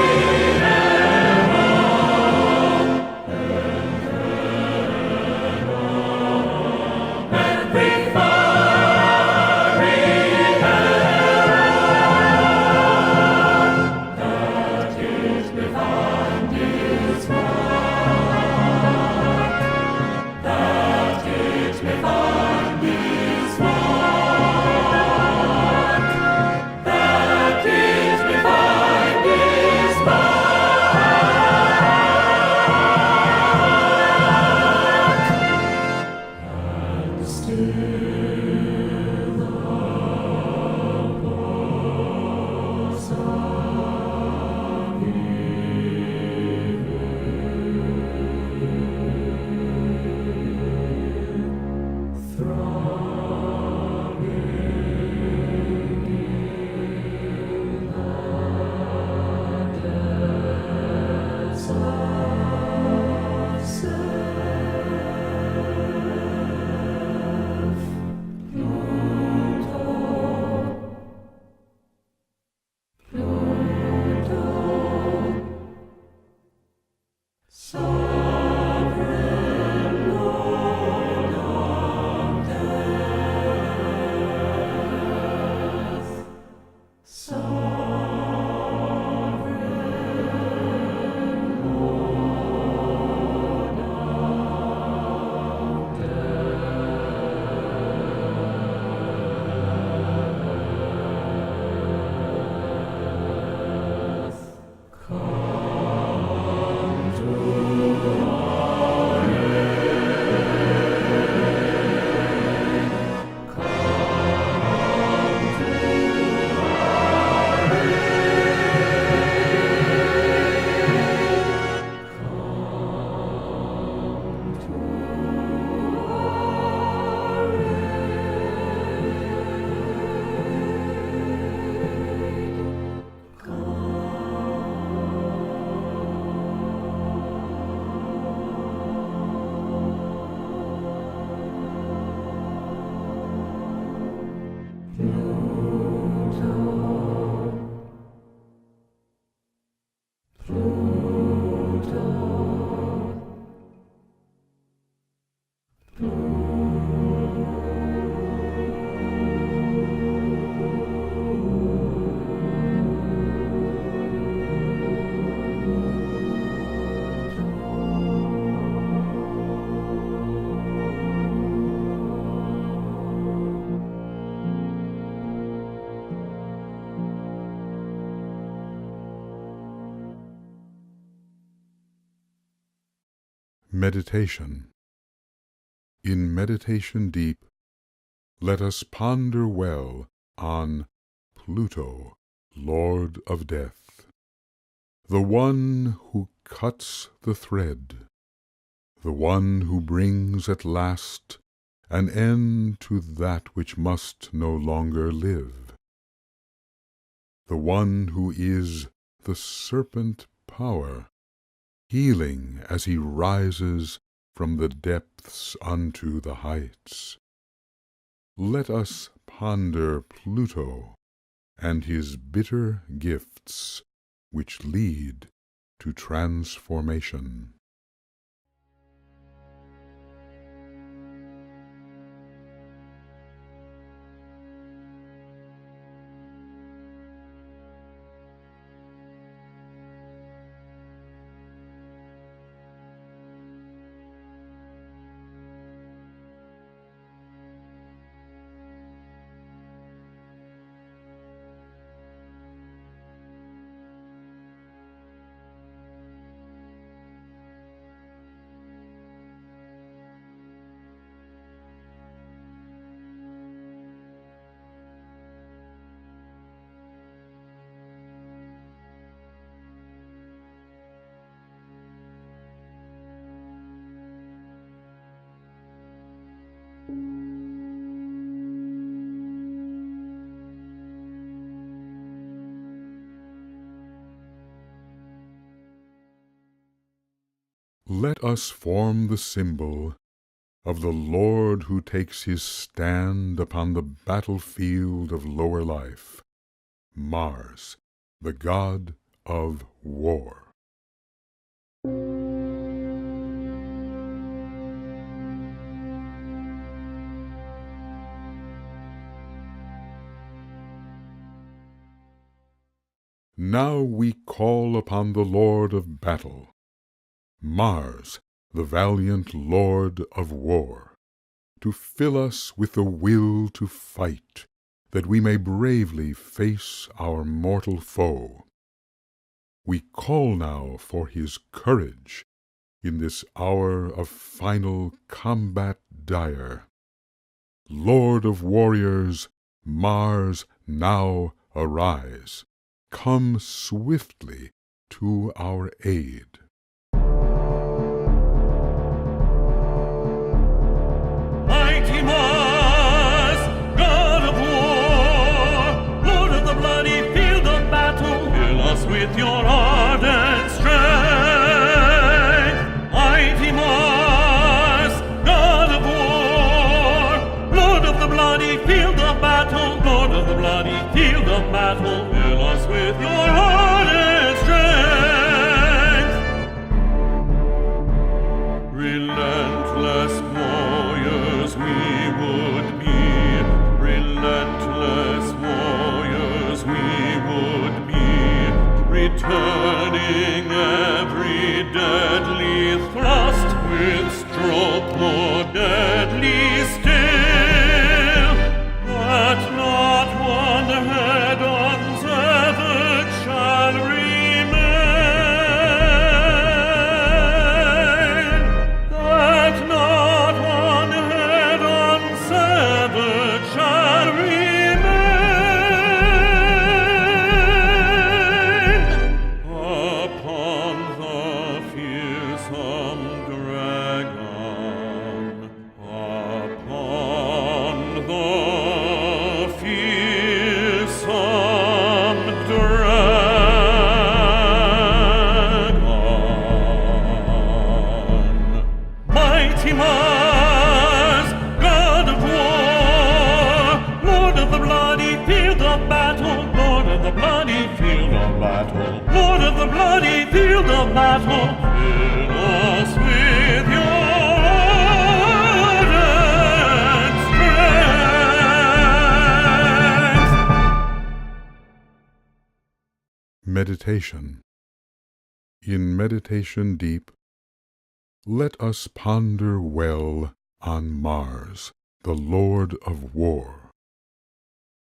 Meditation. In meditation deep, let us ponder well on Pluto, Lord of Death, the one who cuts the thread, the one who brings at last an end to that which must no longer live, the one who is the serpent power, healing as he rises from the depths unto the heights. Let us ponder Pluto and his bitter gifts which lead to transformation. Let us form the symbol of the Lord who takes his stand upon the battlefield of lower life, Mars, the god of war. Now we call upon the Lord of battle, Mars, the valiant Lord of war, to fill us with the will to fight, that we may bravely face our mortal foe. We call now for his courage in this hour of final combat dire. Lord of warriors, Mars, now arise. Come swiftly to our aid. Mighty Mars, God of war, Lord of the bloody field of battle, fill us with your ardent strength. Mighty Mars, God of war, Lord of the bloody field of battle, Lord of the bloody field of battle, fill us with your ardent strength. Relentless warriors we would be, relentless warriors we would be, returning every deadly thrust with stroke more deadly still, that not one head untethered shall remain, that not one head unsevered shall remain. Upon the fearsome dragon, upon the fearsome dragon. Mighty Mars, God of war, Lord of the bloody field of battle, Lord of the bloody field of battle, Lord of the bloody field of battle, fill us with your ardent strength. Meditation. In meditation deep, let us ponder well on Mars, the Lord of war.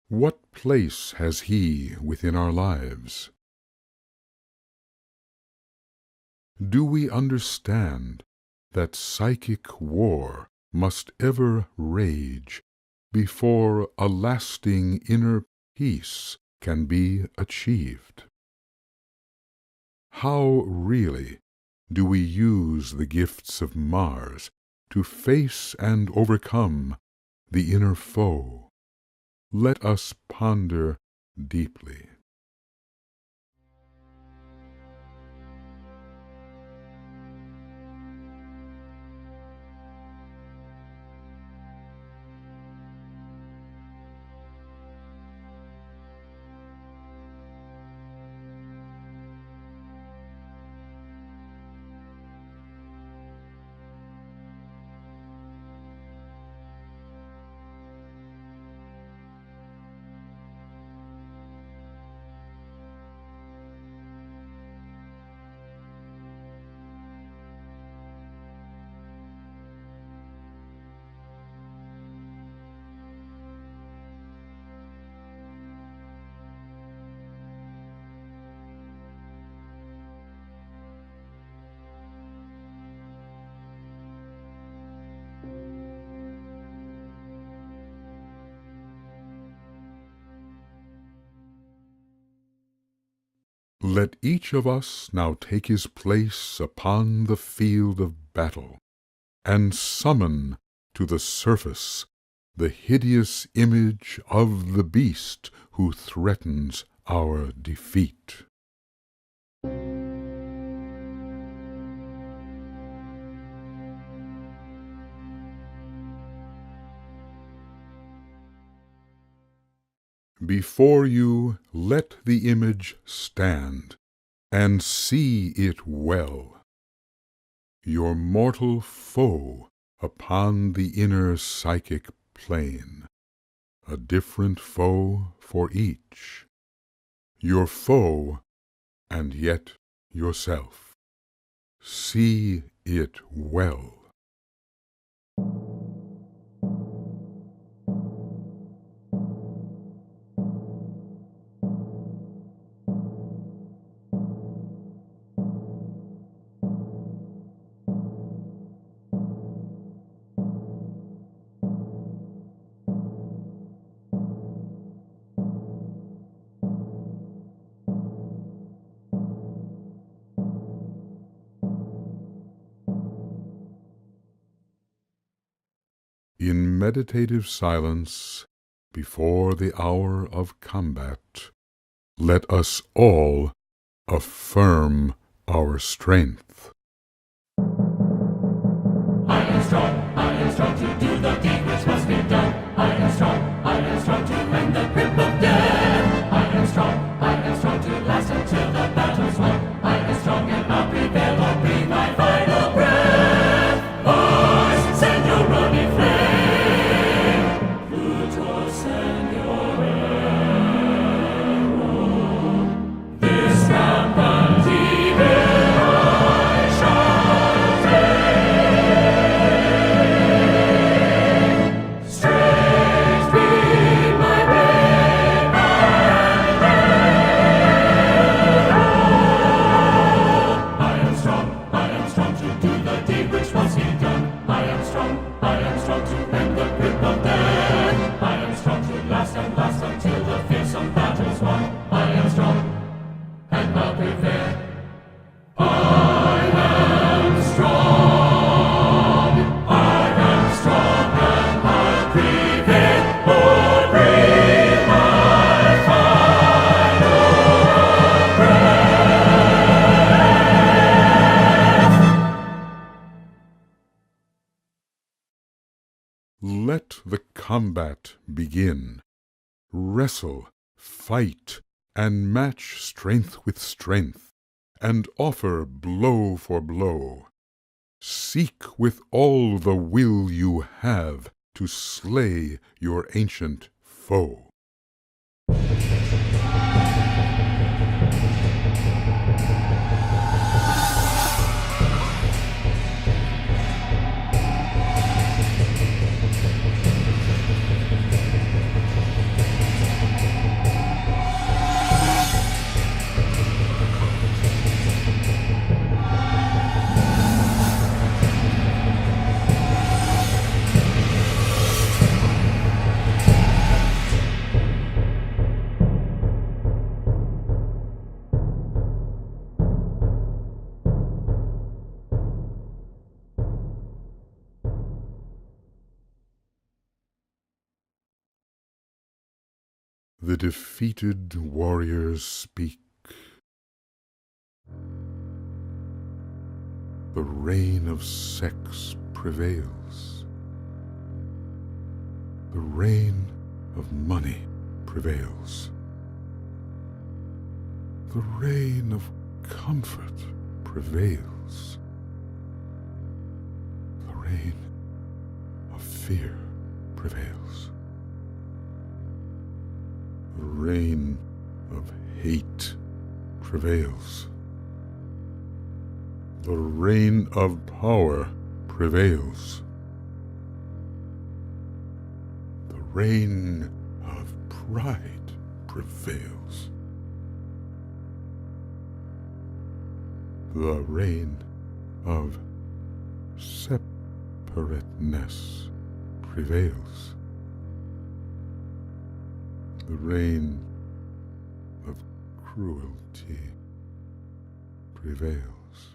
What place has he within our lives? Do we understand that psychic war must ever rage before a lasting inner peace can be achieved? How really do we use the gifts of Mars to face and overcome the inner foe? Let us ponder deeply. Let each of us now take his place upon the field of battle, and summon to the surface the hideous image of the beast who threatens our defeat. Before you let the image stand, and see it well. Your mortal foe upon the inner psychic plane, a different foe for each. Your foe, and yet yourself. See it well. In meditative silence, before the hour of combat, let us all affirm our strength. I am strong to do the deed which must be done. I am strong to end the grip of death. I am strong to last until the battle's won. I am strong and I'll prevail or breathe my final breath. Voice, send your ruddy flame. Pluto, send your arrow. This rampant evil I shall take. Strength be my babe and I am strong to do the deed which must be done. I am strong to end the grip of death. I am strong to last and last until the fearsome battle's won. I am strong and I'll prevail. I am strong and I'll prevail or breathe my final breath. Let the combat begin. Wrestle, fight, and match strength with strength, and offer blow for blow. Seek with all the will you have to slay your ancient foe. The defeated warriors speak. The reign of sex prevails. The reign of money prevails. The reign of comfort prevails. The reign of fear prevails. The reign of hate prevails. The reign of power prevails. The reign of pride prevails. The reign of separateness prevails. The reign of cruelty prevails.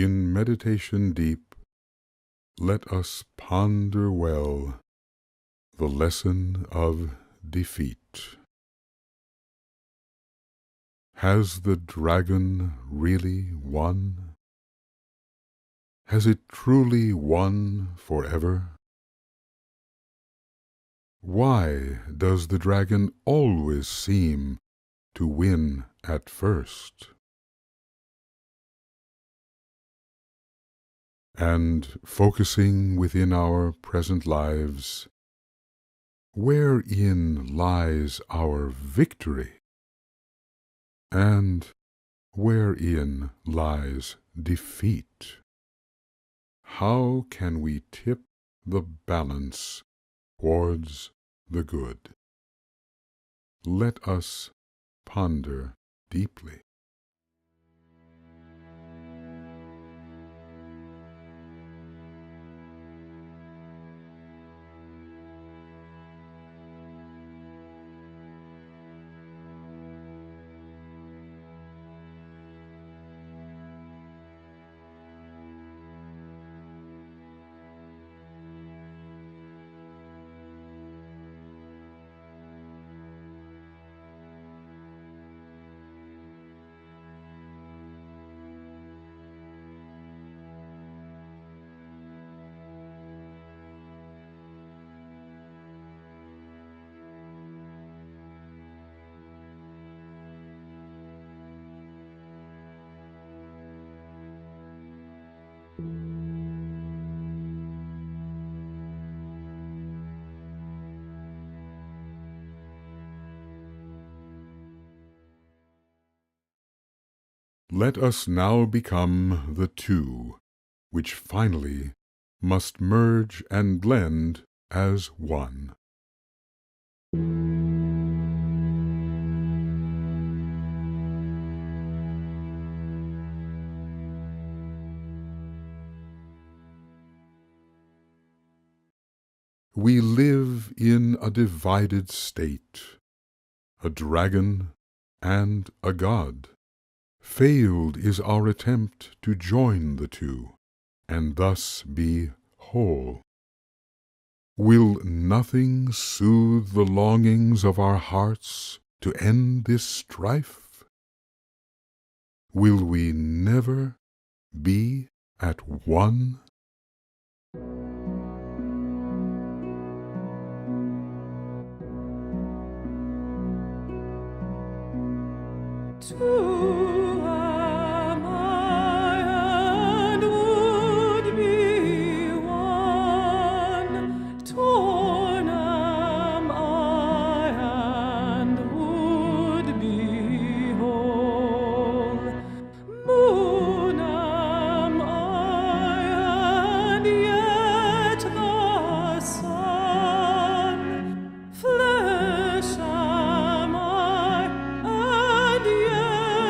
In meditation deep, let us ponder well the lesson of defeat. Has the dragon really won? Has it truly won forever? Why does the dragon always seem to win at first? And focusing within our present lives, wherein lies our victory? And wherein lies defeat? How can we tip the balance towards the good? Let us ponder deeply. Let us now become the two, which finally must merge and blend as one. We live in a divided state, a dragon and a god. Failed is our attempt to join the two, and thus be whole. Will nothing soothe the longings of our hearts to end this strife? Will we never be at one? Two am I, and would be one. Torn am I, and would be whole. Moon am I, and yet the sun. Flesh am I, and yet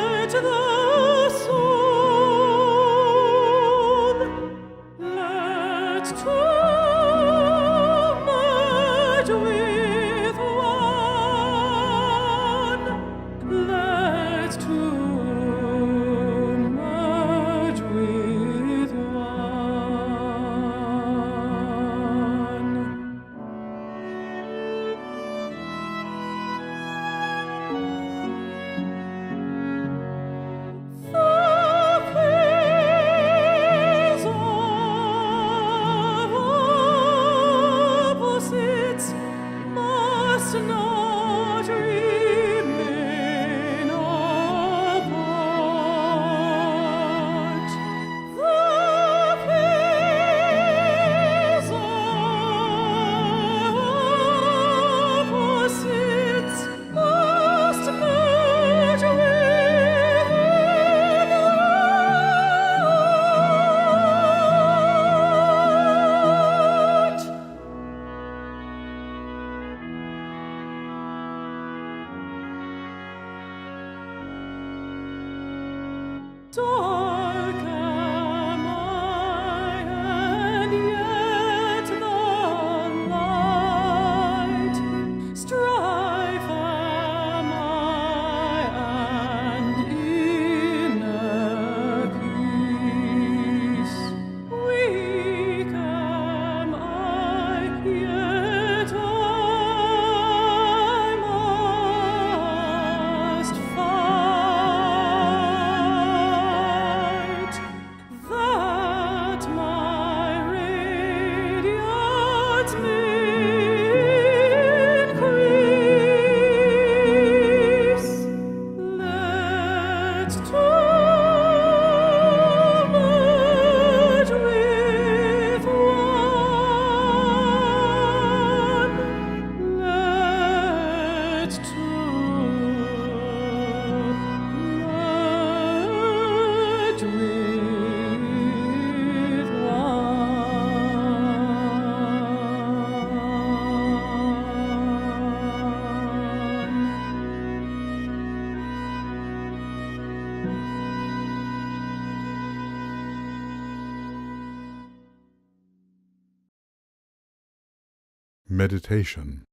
Meditation.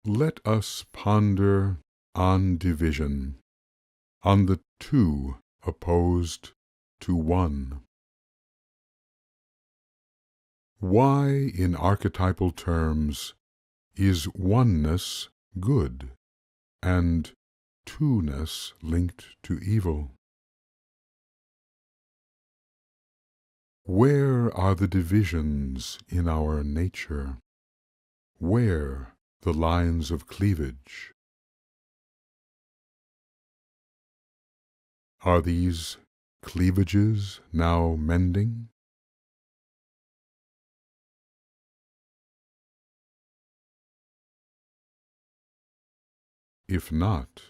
Let us ponder on division, on the two opposed to one. Why, in archetypal terms, is oneness good and two-ness linked to evil? Where are the divisions in our nature? Where the lines of cleavage? Are these cleavages now mending? If not,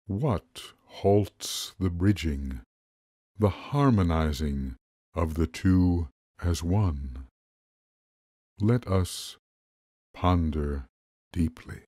what halts the bridging, the harmonizing of the two as one? Let us ponder deeply.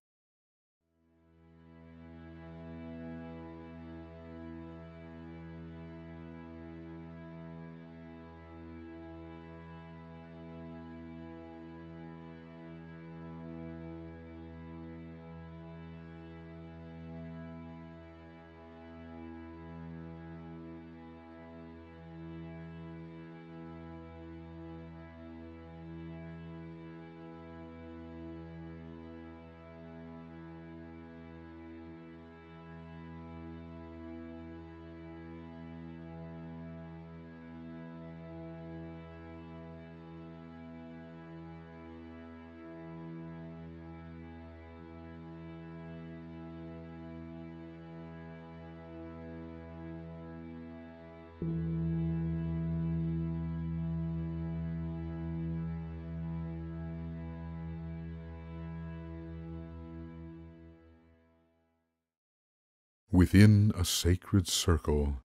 Within a sacred circle,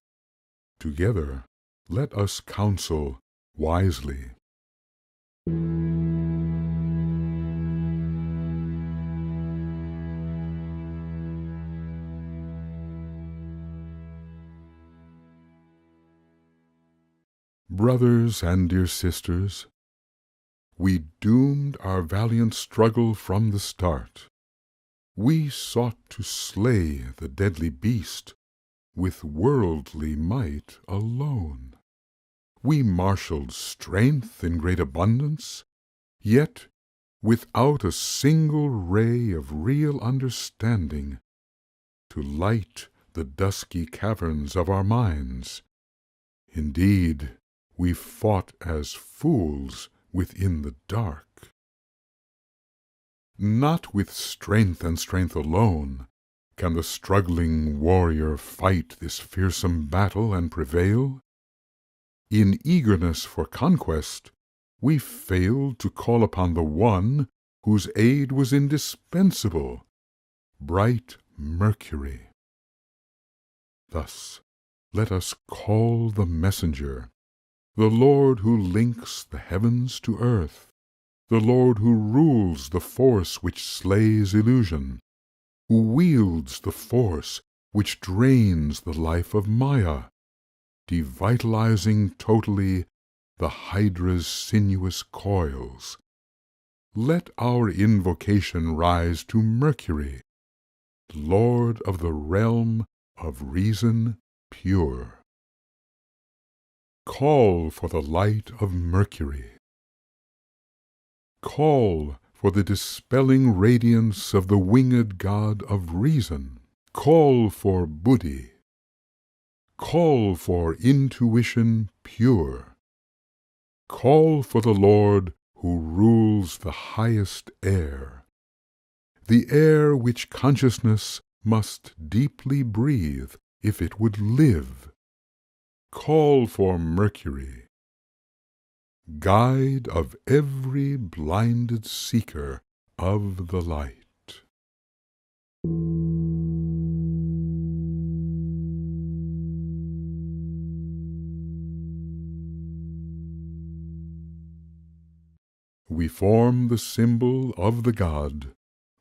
together let us counsel wisely. Brothers and dear sisters, we doomed our valiant struggle from the start. We sought to slay the deadly beast with worldly might alone. We marshaled strength in great abundance, yet without a single ray of real understanding to light the dusky caverns of our minds. Indeed, we fought as fools within the dark. Not with strength and strength alone can the struggling warrior fight this fearsome battle and prevail. In eagerness for conquest, we failed to call upon the one whose aid was indispensable, bright Mercury. Thus, let us call the messenger, the Lord who links the heavens to earth, the Lord who rules the force which slays illusion, who wields the force which drains the life of Maya, devitalizing totally the Hydra's sinuous coils. Let our invocation rise to Mercury, Lord of the realm of reason pure. Call for the light of Mercury. Call for the dispelling radiance of the winged god of reason. Call for Buddhi. Call for intuition pure. Call for the Lord who rules the highest air, the air which consciousness must deeply breathe if it would live. Call for Mercury, guide of every blinded seeker of the light. We form the symbol of the God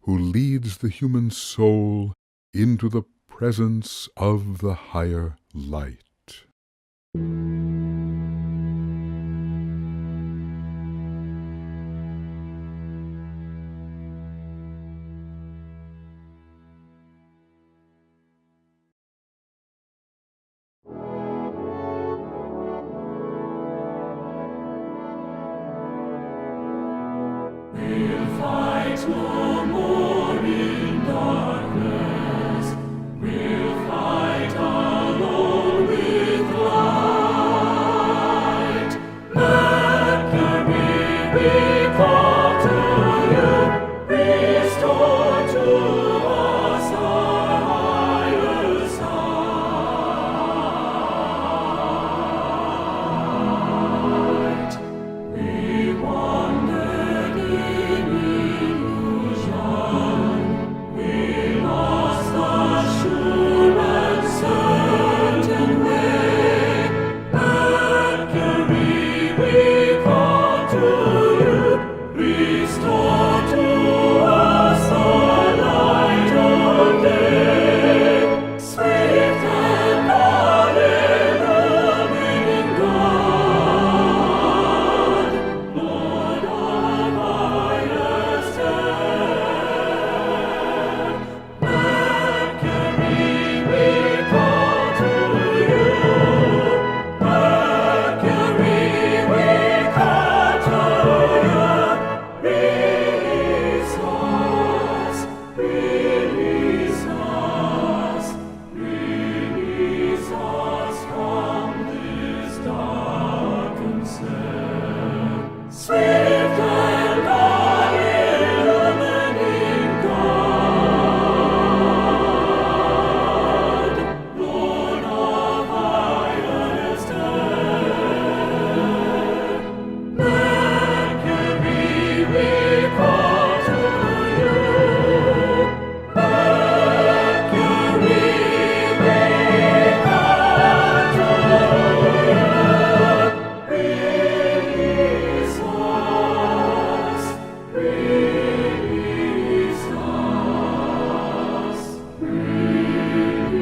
who leads the human soul into the presence of the higher light. no more in darkness, we'll fight alone with light. Mercury, we call to you, restore to us our higher sight. We wandered in illusion, we lost the sure and certain way. Mercury, we call to you, restore to us our light of day. Swift and all-illumining God, Lord of highest air. Mercury, we call to you. Mercury, we call to you. Release us, release us, release us from this darkened snare. Swift and all-illumining God, Lord of highest air. Mercury, we call to you. Mercury, we call to you. Release us, release us,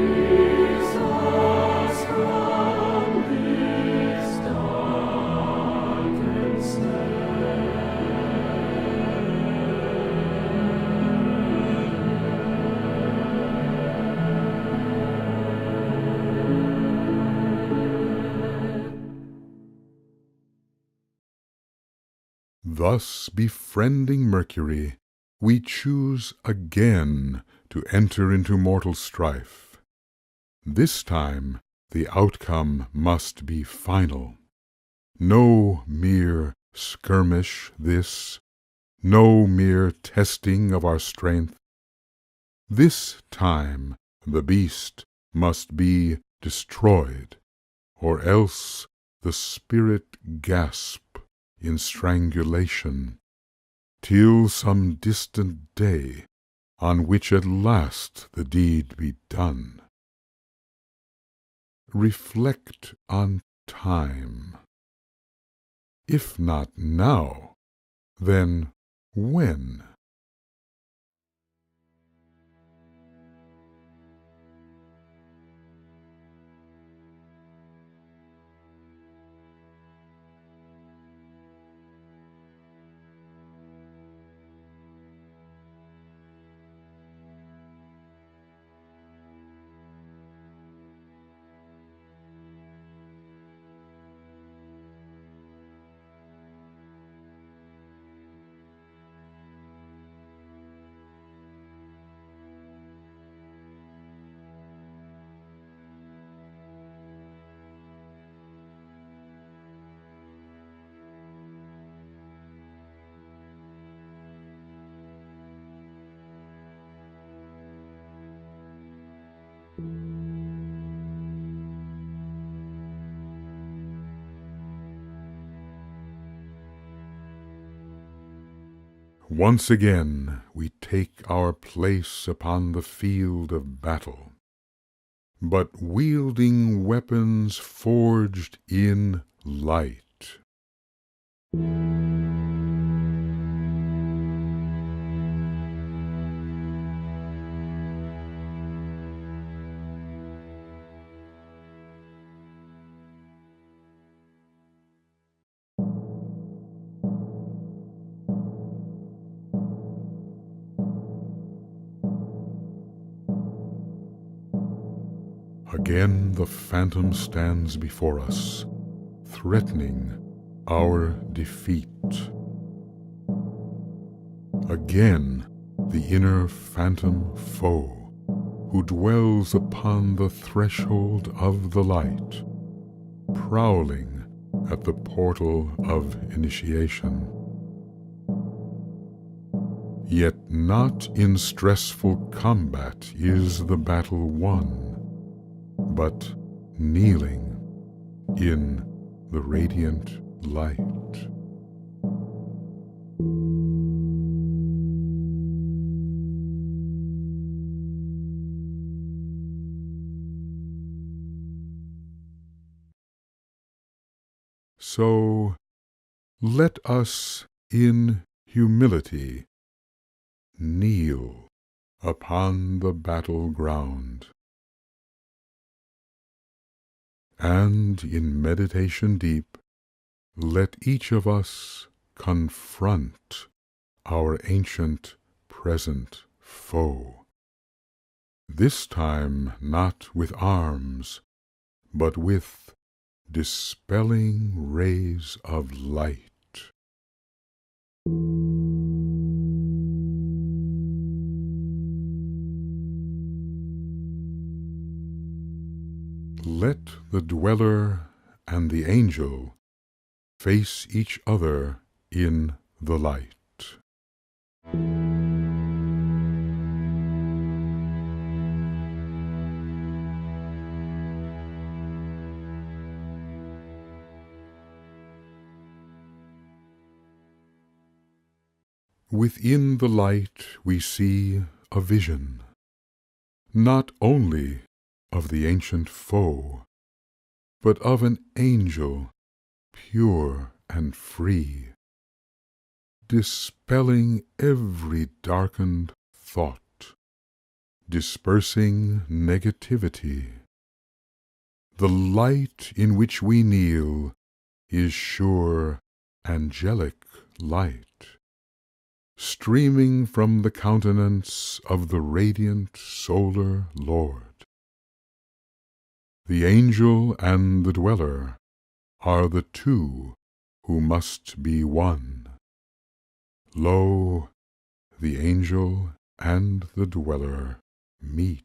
release us from this darkened Thus befriending Mercury, we choose again to enter into mortal strife. This time the outcome must be final. No mere skirmish this, no mere testing of our strength. This time the beast must be destroyed, or else the spirit gasp in strangulation, till some distant day on which at last the deed be done. Reflect on time. If not now, then when? Once again we take our place upon the field of battle, but wielding weapons forged in light. Again the phantom stands before us, threatening our defeat. Again, the inner phantom foe, who dwells upon the threshold of the light, prowling at the portal of initiation. Yet not in stressful combat is the battle won, but kneeling in the radiant light. So let us in humility kneel upon the battleground, and in meditation deep let each of us confront our ancient present foe, this time not with arms, but with dispelling rays of light. Let the dweller and the angel face each other in the light. Within the light we see a vision, not only of the ancient foe, but of an angel pure and free, dispelling every darkened thought, dispersing negativity. The light in which we kneel is sure angelic light, streaming from the countenance of the radiant solar Lord. The angel and the dweller are the two who must be one. Lo, the angel and the dweller meet.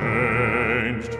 changed.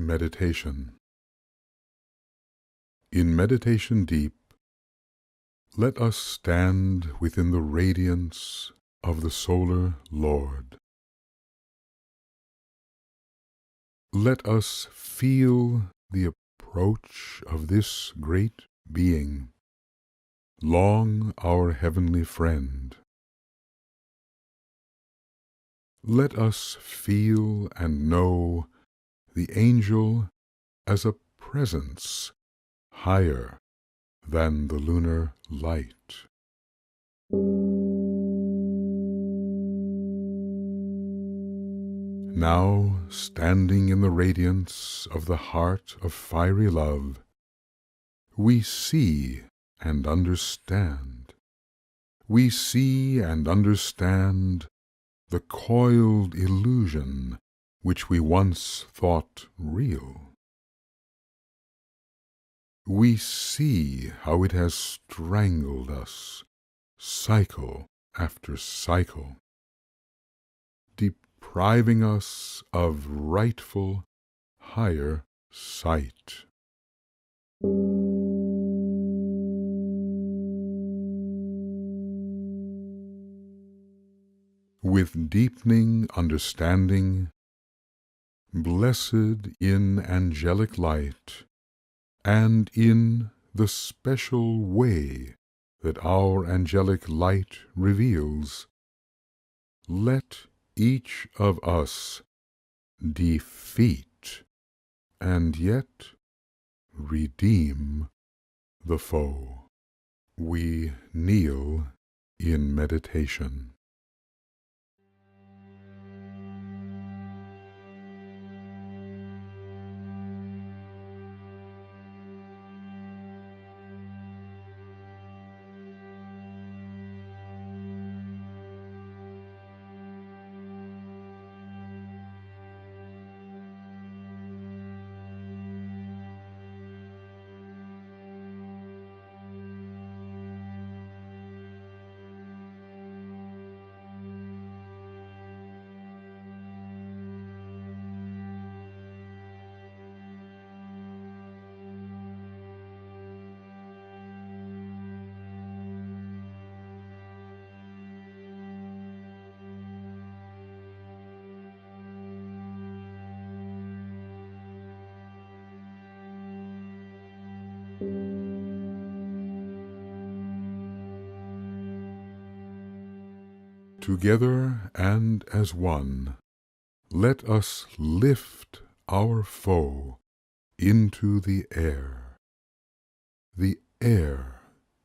Meditation. In meditation deep, let us stand within the radiance of the solar Lord. Let us feel the approach of this great being, long our heavenly friend. Let us feel and know the angel as a presence higher than the lunar light. Now, standing in the radiance of the heart of fiery love, we see and understand. We see and understand the coiled illusion which we once thought real. We see how it has strangled us, cycle after cycle, depriving us of rightful, higher sight. With deepening understanding, blessed in angelic light, and in the special way that our angelic light reveals, let each of us defeat and yet redeem the foe. We kneel in meditation. Together and as one, let us lift our foe into the air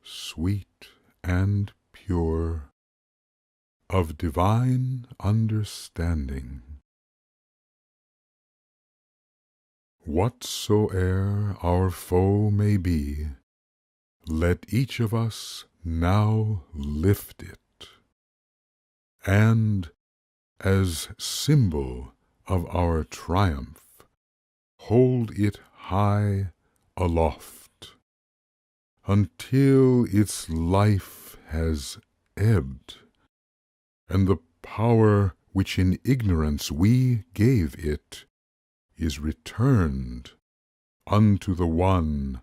sweet and pure, of divine understanding. Whatsoe'er our foe may be, let each of us now lift it, and, as symbol of our triumph, hold it high aloft, until its life has ebbed, and the power which in ignorance we gave it is returned unto the one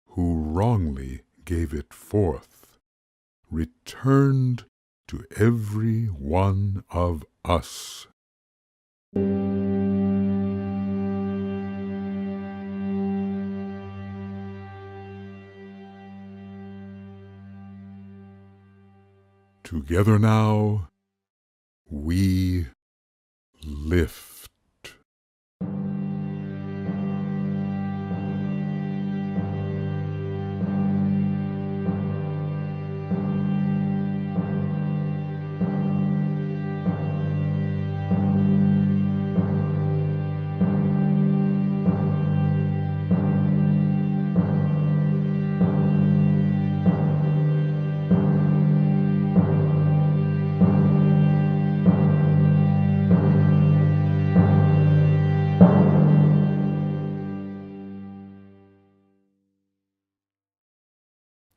who wrongly gave it forth, returned to every one of us. Together now, we lift.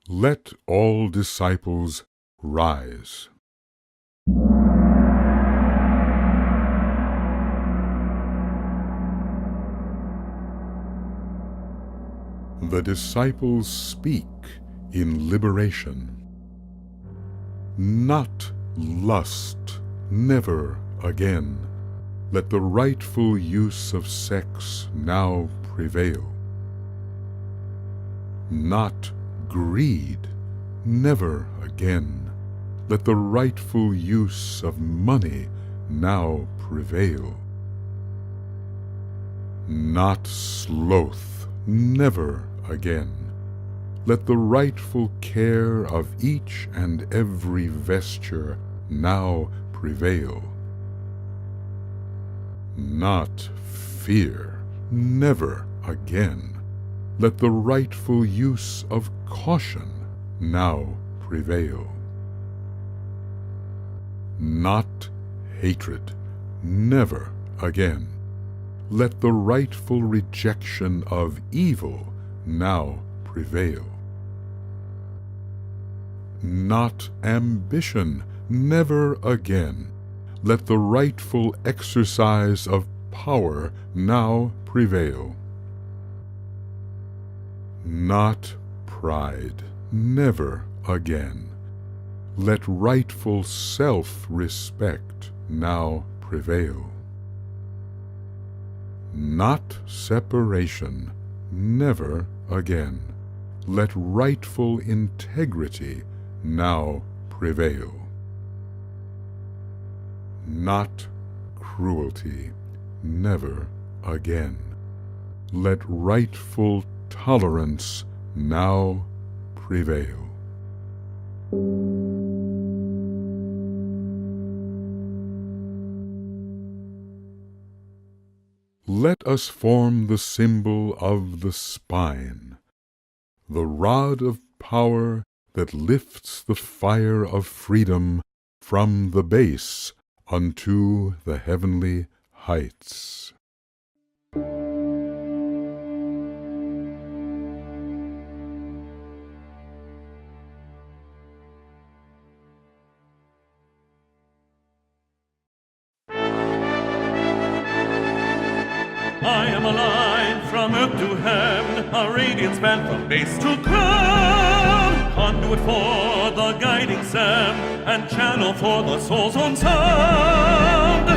Let all disciples rise. The disciples speak in liberation. Not lust, never again. Let the rightful use of sex now prevail. Not greed, never again. Let the rightful use of money now prevail. Not sloth, never again. Let the rightful care of each and every vesture now prevail. Not fear, never again. Let the rightful use of caution now prevail. Not hatred, never again. Let the rightful rejection of evil now prevail. Not ambition, never again. Let the rightful exercise of power now prevail. Not pride, never again. Let rightful self-respect now prevail. Not separation, never again. Let rightful integrity now prevail. Not cruelty, never again. Let rightful tolerance now prevail. Let us form the symbol of the spine, the rod of power that lifts the fire of freedom from the base unto the heavenly heights. I am a line from earth to heaven, a radiant span from base to crown, conduit for the guiding sound, and channel for the soul's own sound.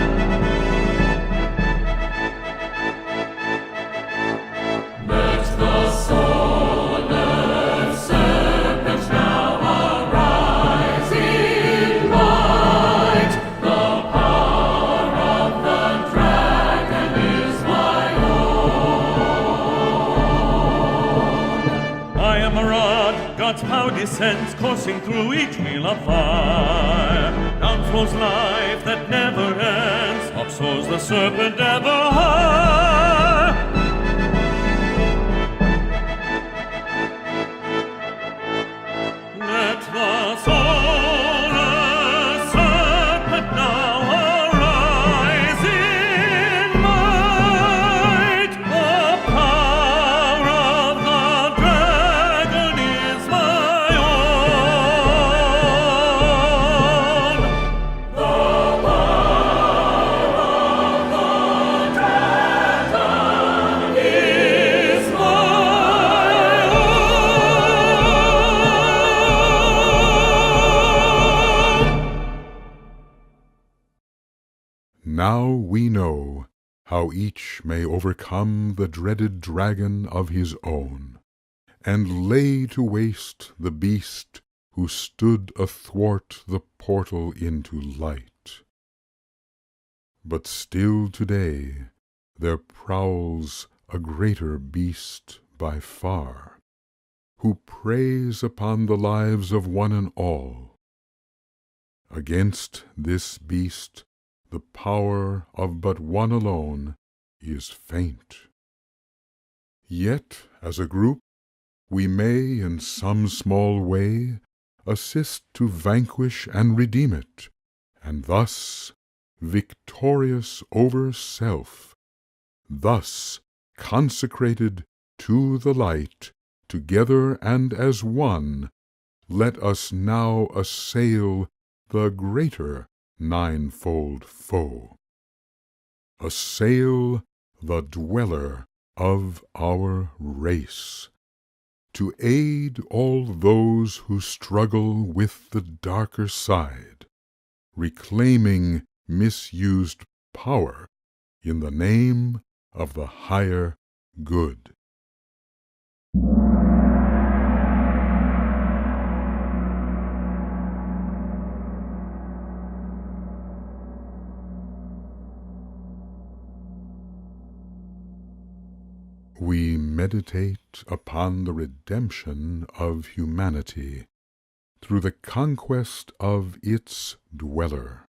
Let the solar serpent now arise in light. The power of the dragon is my own. I am a rod, God's power descends, coursing through each wheel of fire. Down flows life that never ends, up soars the serpent ever high. Let the solar serpent now arise in might. The power of the dragon is my own. The power of the dragon is my own. Now we know how each may overcome the dreaded dragon of his own, and lay to waste the beast who stood athwart the portal into light. But still today there prowls a greater beast by far, who preys upon the lives of one and all. Against this beast the power of but one alone is faint. Yet, as a group, we may in some small way assist to vanquish and redeem it, and thus, victorious over self, thus consecrated to the light, together and as one, let us now assail the greater ninefold foe. Assail the dweller of our race, to aid all those who struggle with the darker side, reclaiming misused power in the name of the higher good. We meditate upon the redemption of humanity through the conquest of its dweller.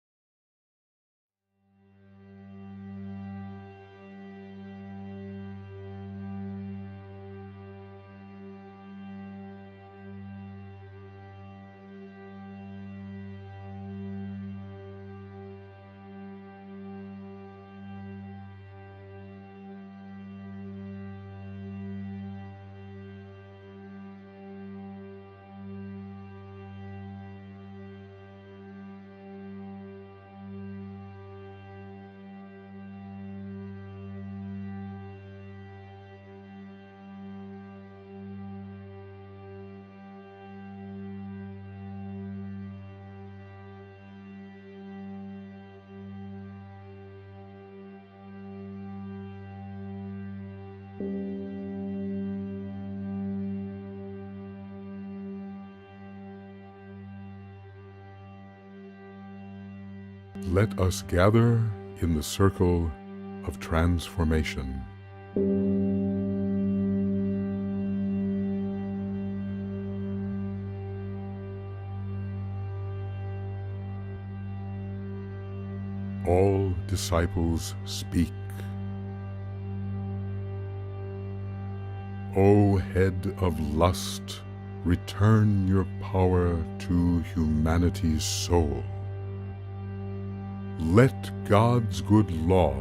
Let us gather in the circle of transformation. All disciples speak. O head of lust, return your power to humanity's soul. Let God's good law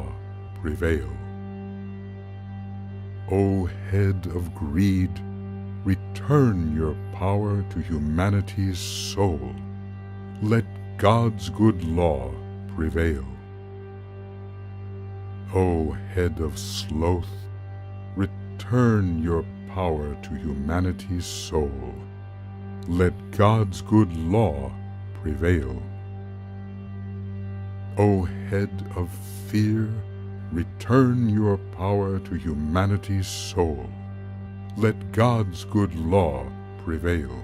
prevail. O head of greed, return your power to humanity's soul. Let God's good law prevail. O head of sloth, return your power to humanity's soul. Let God's good law prevail. O head of fear, return your power to humanity's soul. Let God's good law prevail.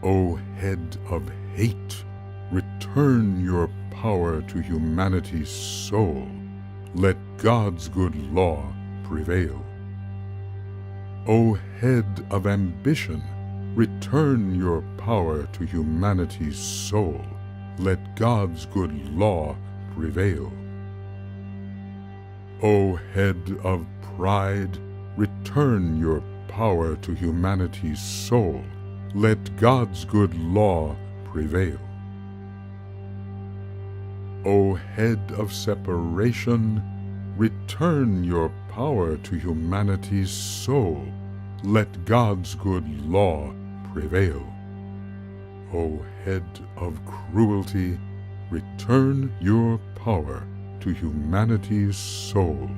O head of hate, return your power to humanity's soul. Let God's good law prevail. O head of ambition, return your power to humanity's soul. Let God's good law prevail. O head of pride, return your power to humanity's soul. Let God's good law prevail. O head of separation, return your power to humanity's soul. Let God's good law prevail. O head of cruelty, return your power to humanity's soul.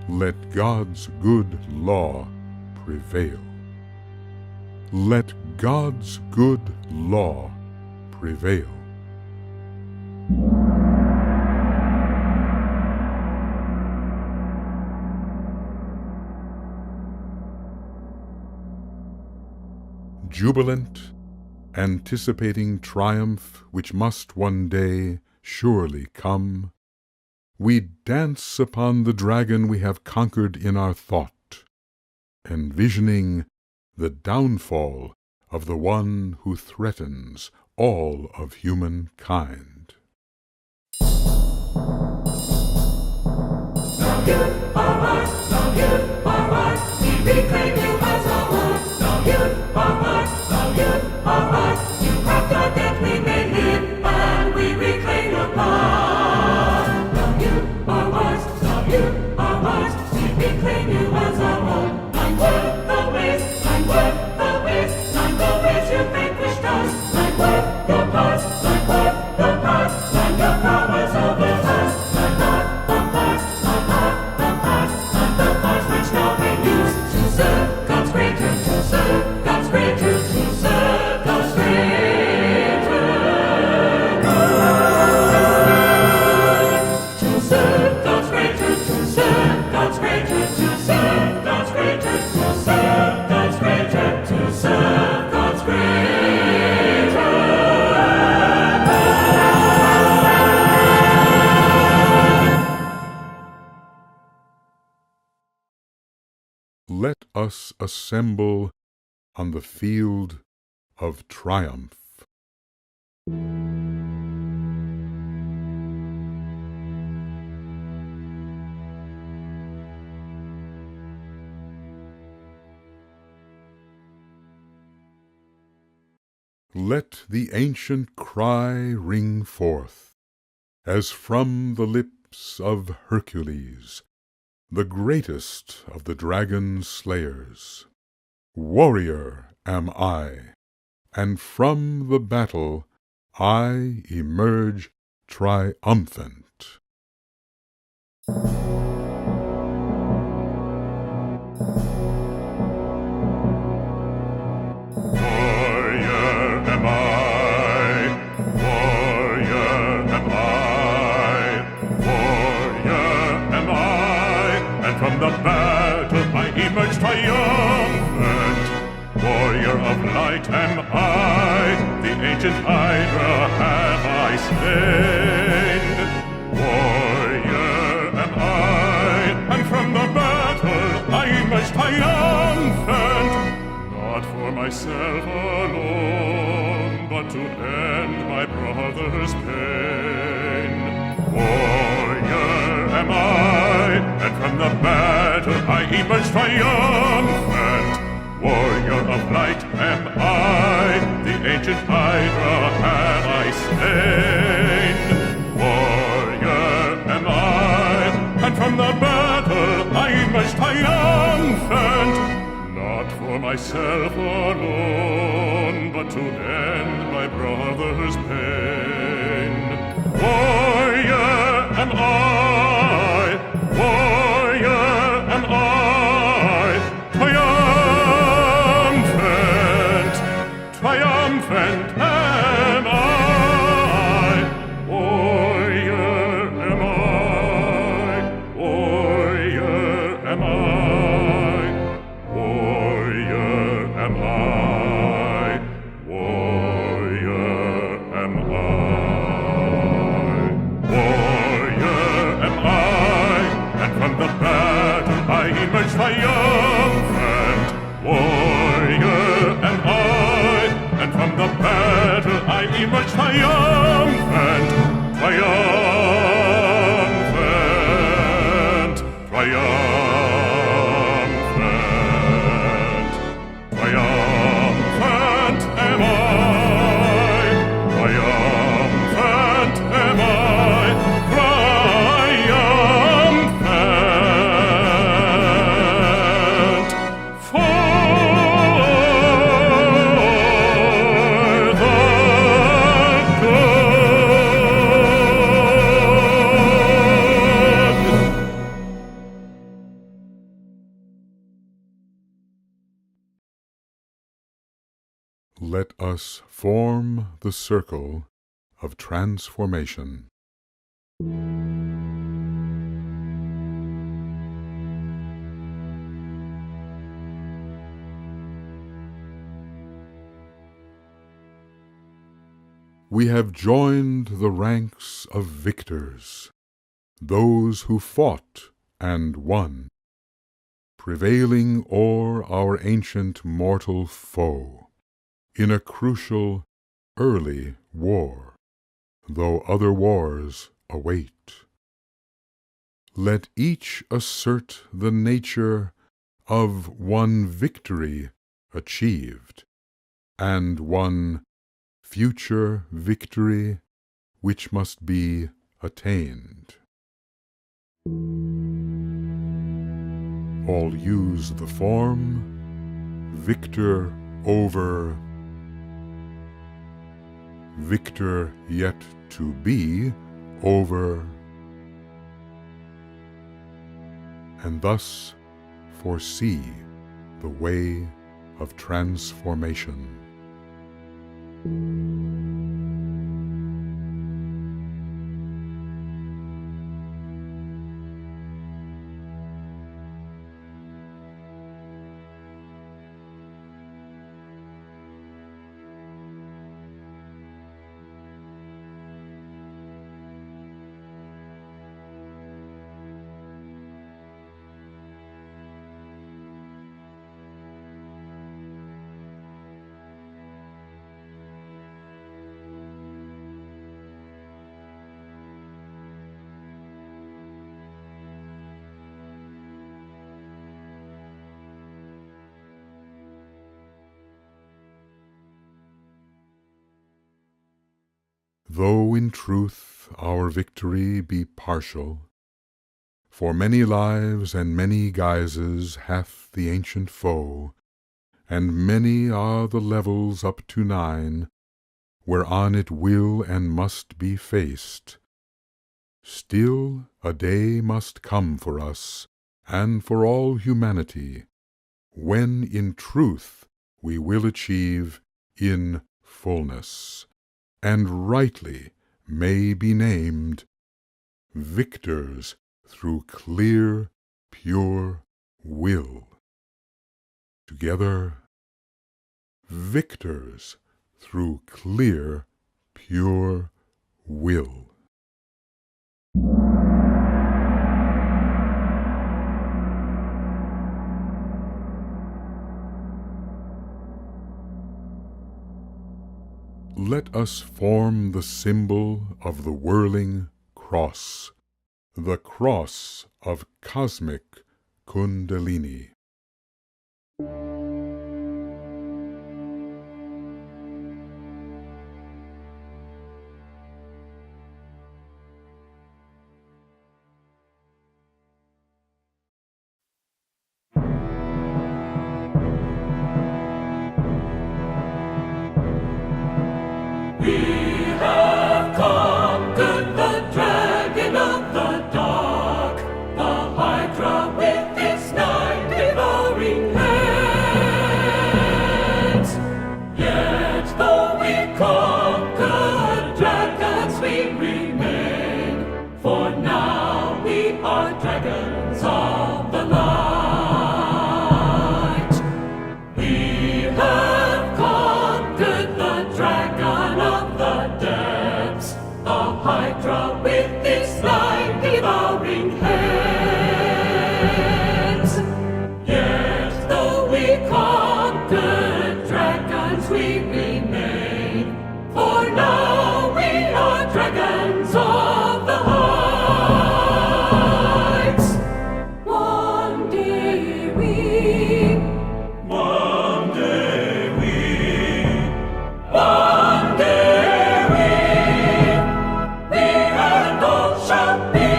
Let God's good law prevail. Let God's good law prevail. Jubilant, anticipating triumph which must one day surely come, we dance upon the dragon we have conquered in our thought, envisioning the downfall of the one who threatens all of humankind. Now you are ours, now you are ours, we reclaim you as our own. Now you are ours, now you are ours, you have died that we may live, and we reclaim your power. Now you are ours, now you are ours, we reclaim you as our own. Thine were the ways, thine were the ways, thine the ways you vanquished us. Thine were your parts, thine were the parts, thine your powers over us. Thine are the parts, thine are the parts, thine the parts which now we use to serve us assemble on the field of triumph. Let the ancient cry ring forth, as from the lips of Hercules, the greatest of the dragon slayers. Warrior am I, and from the battle I emerge triumphant. From the battle I emerge triumphant. Warrior of light am I, the ancient Hydra have I slain. Warrior am I, and from the battle I emerge triumphant. Not for myself alone, but to end my brother's pain. Warrior am I, and from the battle I emerge triumphant. Warrior of light am I, the ancient Hydra have I slain. Warrior am I, and from the battle I emerge triumphant. Not for myself alone, but to end my brother's pain. Warrior am I, warrior am I, triumphant, triumphant am I. Warrior am I, warrior am I, warrior am I, warrior am I. From the battle I emerge triumphant. Warrior am I, and from the battle I emerge triumphant. Triumphant, triumphant, triumphant am I. Triumphant am I. Let us form the circle of transformation. We have joined the ranks of victors, those who fought and won, prevailing o'er our ancient mortal foe, in a crucial, early war, though other wars await. Let each assert the nature of one victory achieved, and one future victory which must be attained. All use the form victor over victor yet to be over, and thus foresee the way of transformation. Though in truth our victory be partial, for many lives and many guises hath the ancient foe, and many are the levels up to 9, whereon it will and must be faced, still a day must come for us, and for all humanity, when in truth we will achieve in fullness, and rightly may be named victors through clear, pure will. Together, victors through clear, pure will. Let us form the symbol of the whirling cross, the cross of cosmic Kundalini. We have conquered the dragon of the dark, the Hydra with its 9 devouring heads. Yet though we conquer dragons, we remain, for now we are dragons of the light. We have conquered the dragon of the depths, the Hydra with its 9 devouring heads. Yet though we conquer dragons, we remain, for now we are dragons of the heights. One day we and all shall be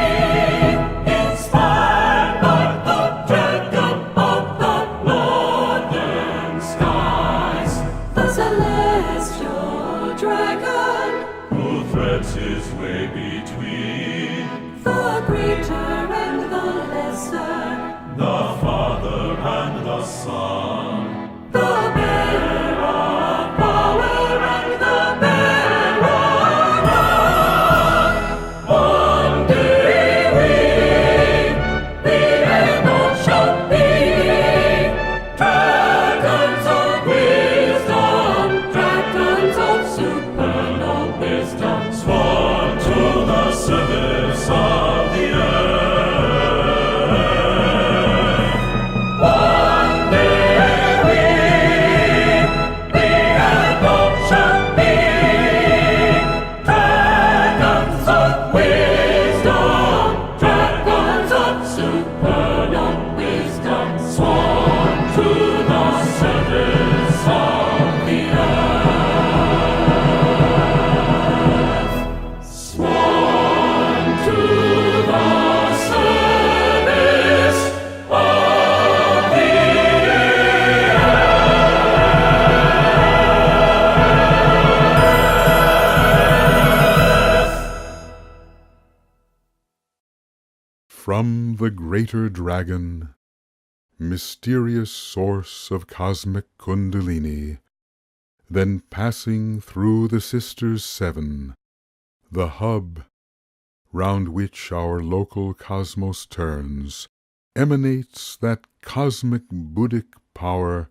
inspired by the dragon of the northern skies, the celestial dragon, Who threads his way between the greater and the lesser, the Father and the Son. the bearer of power and the bearer of wrath. One day we and all shall be dragons of wisdom, dragons of supernal wisdom, Sworn to the service of the earth. One day we and all shall be dragons of wisdom, dragons of supernal wisdom, sworn to the service of the earth. Sworn to the service of the From the greater dragon, mysterious source of cosmic Kundalini, then passing through the Sisters 7, the hub round which our local cosmos turns, emanates that cosmic Buddhic power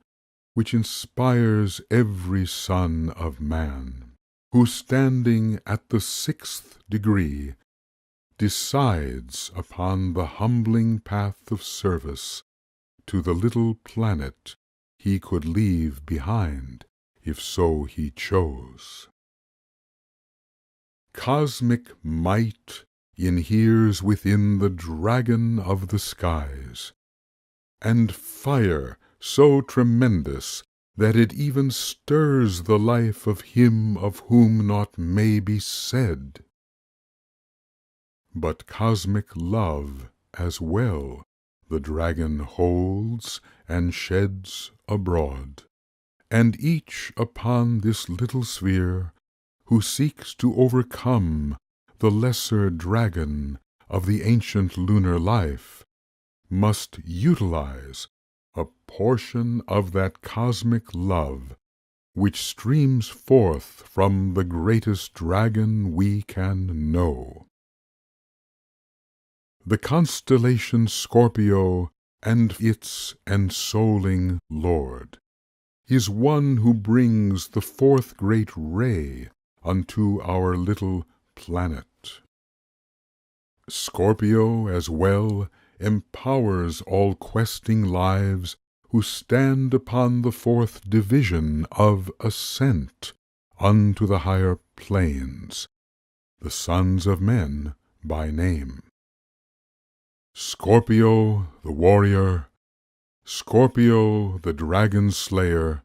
which inspires every son of man, who standing at the 6th degree decides upon the humbling path of service to the little planet he could leave behind if so he chose. Cosmic might inheres within the dragon of the skies, and fire so tremendous that it even stirs the life of him of whom naught may be said. But cosmic love as well the dragon holds and sheds abroad, and each upon this little sphere who seeks to overcome the lesser dragon of the ancient lunar life must utilize a portion of that cosmic love which streams forth from the greatest dragon we can know. The constellation Scorpio and its ensouling lord is one who brings the fourth great ray unto our little planet. Scorpio as well empowers all questing lives who stand upon the fourth division of ascent unto the higher planes, the sons of men by name. Scorpio the warrior, Scorpio the dragon slayer,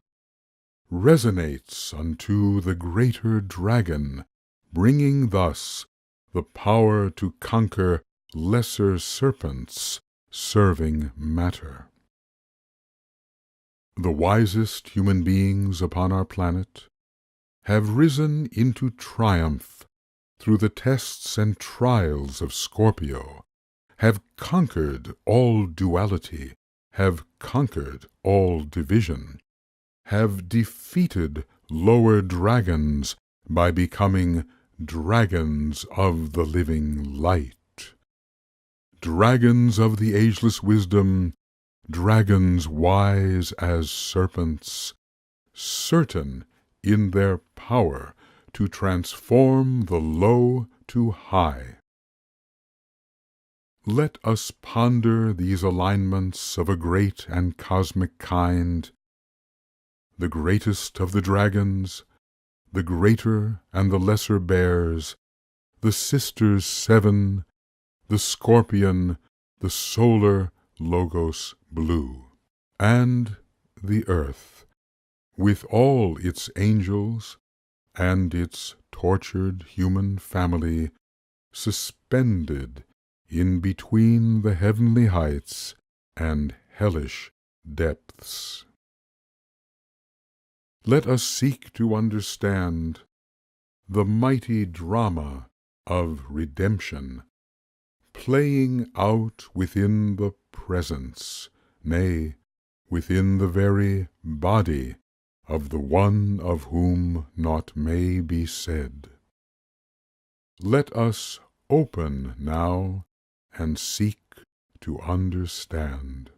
resonates unto the greater dragon, bringing thus the power to conquer lesser serpents serving matter. The wisest human beings upon our planet have risen into triumph through the tests and trials of Scorpio, have conquered all duality, have conquered all division, have defeated lower dragons by becoming dragons of the living light, dragons of the ageless wisdom, dragons wise as serpents, certain in their power to transform the low to high. Let us ponder these alignments of a great and cosmic kind. The greatest of the dragons, the greater and the lesser bears, the sisters seven, the scorpion, the solar Logos blue, and the earth, with all its angels and its tortured human family, suspended in between the heavenly heights and hellish depths. Let us seek to understand the mighty drama of redemption playing out within the presence, nay, within the very body of the one of whom naught may be said. Let us open now and seek to understand.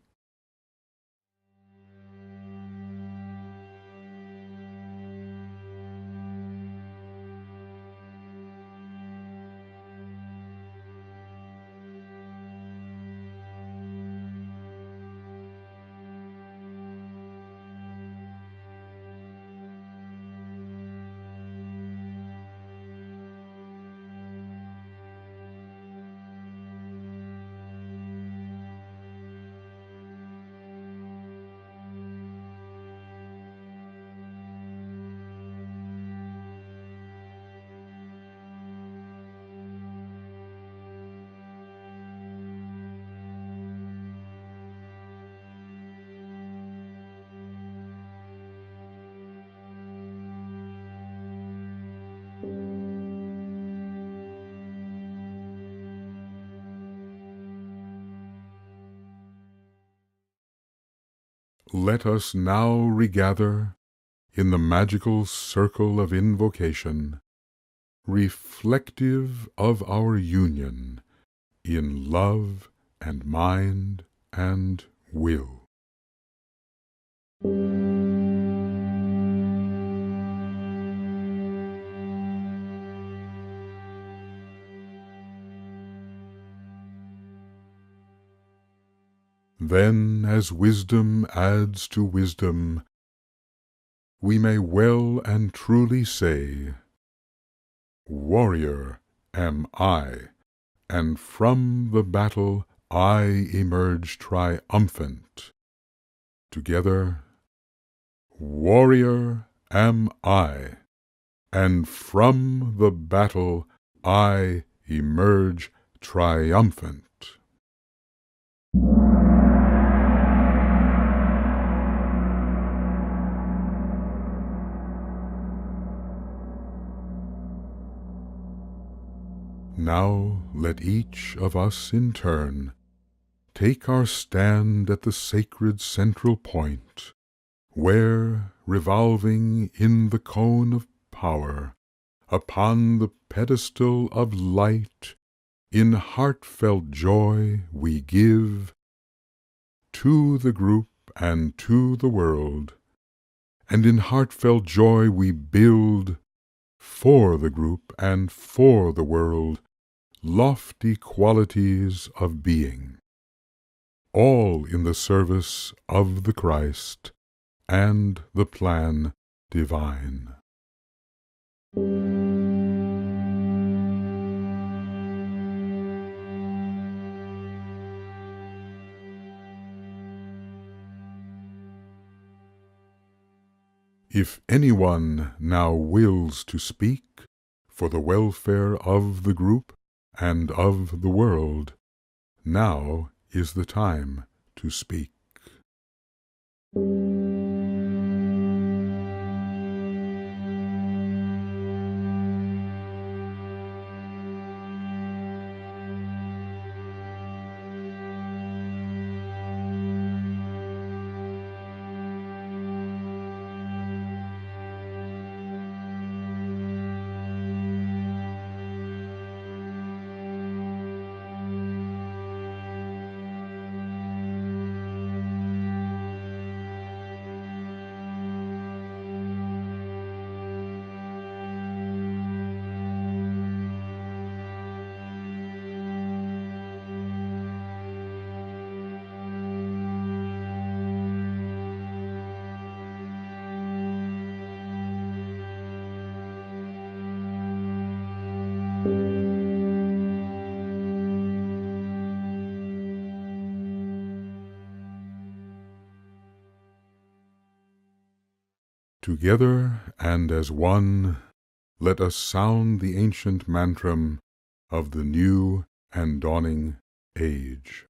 Let us now regather in the magical circle of invocation, reflective of our union in love and mind and will. Then, as wisdom adds to wisdom, we may well and truly say, warrior am I, and from the battle I emerge triumphant. Together Warrior am I, and from the battle I emerge triumphant. Now let each of us in turn take our stand at the sacred central point, where, revolving in the cone of power, upon the pedestal of light, in heartfelt joy we give to the group and to the world, and in heartfelt joy we build for the group and for the world lofty qualities of being, all in the service of the Christ and the plan divine. If anyone now wills to speak for the welfare of the group and of the world, now is the time to speak. Together and as one, let us sound the ancient mantram of the new and dawning age.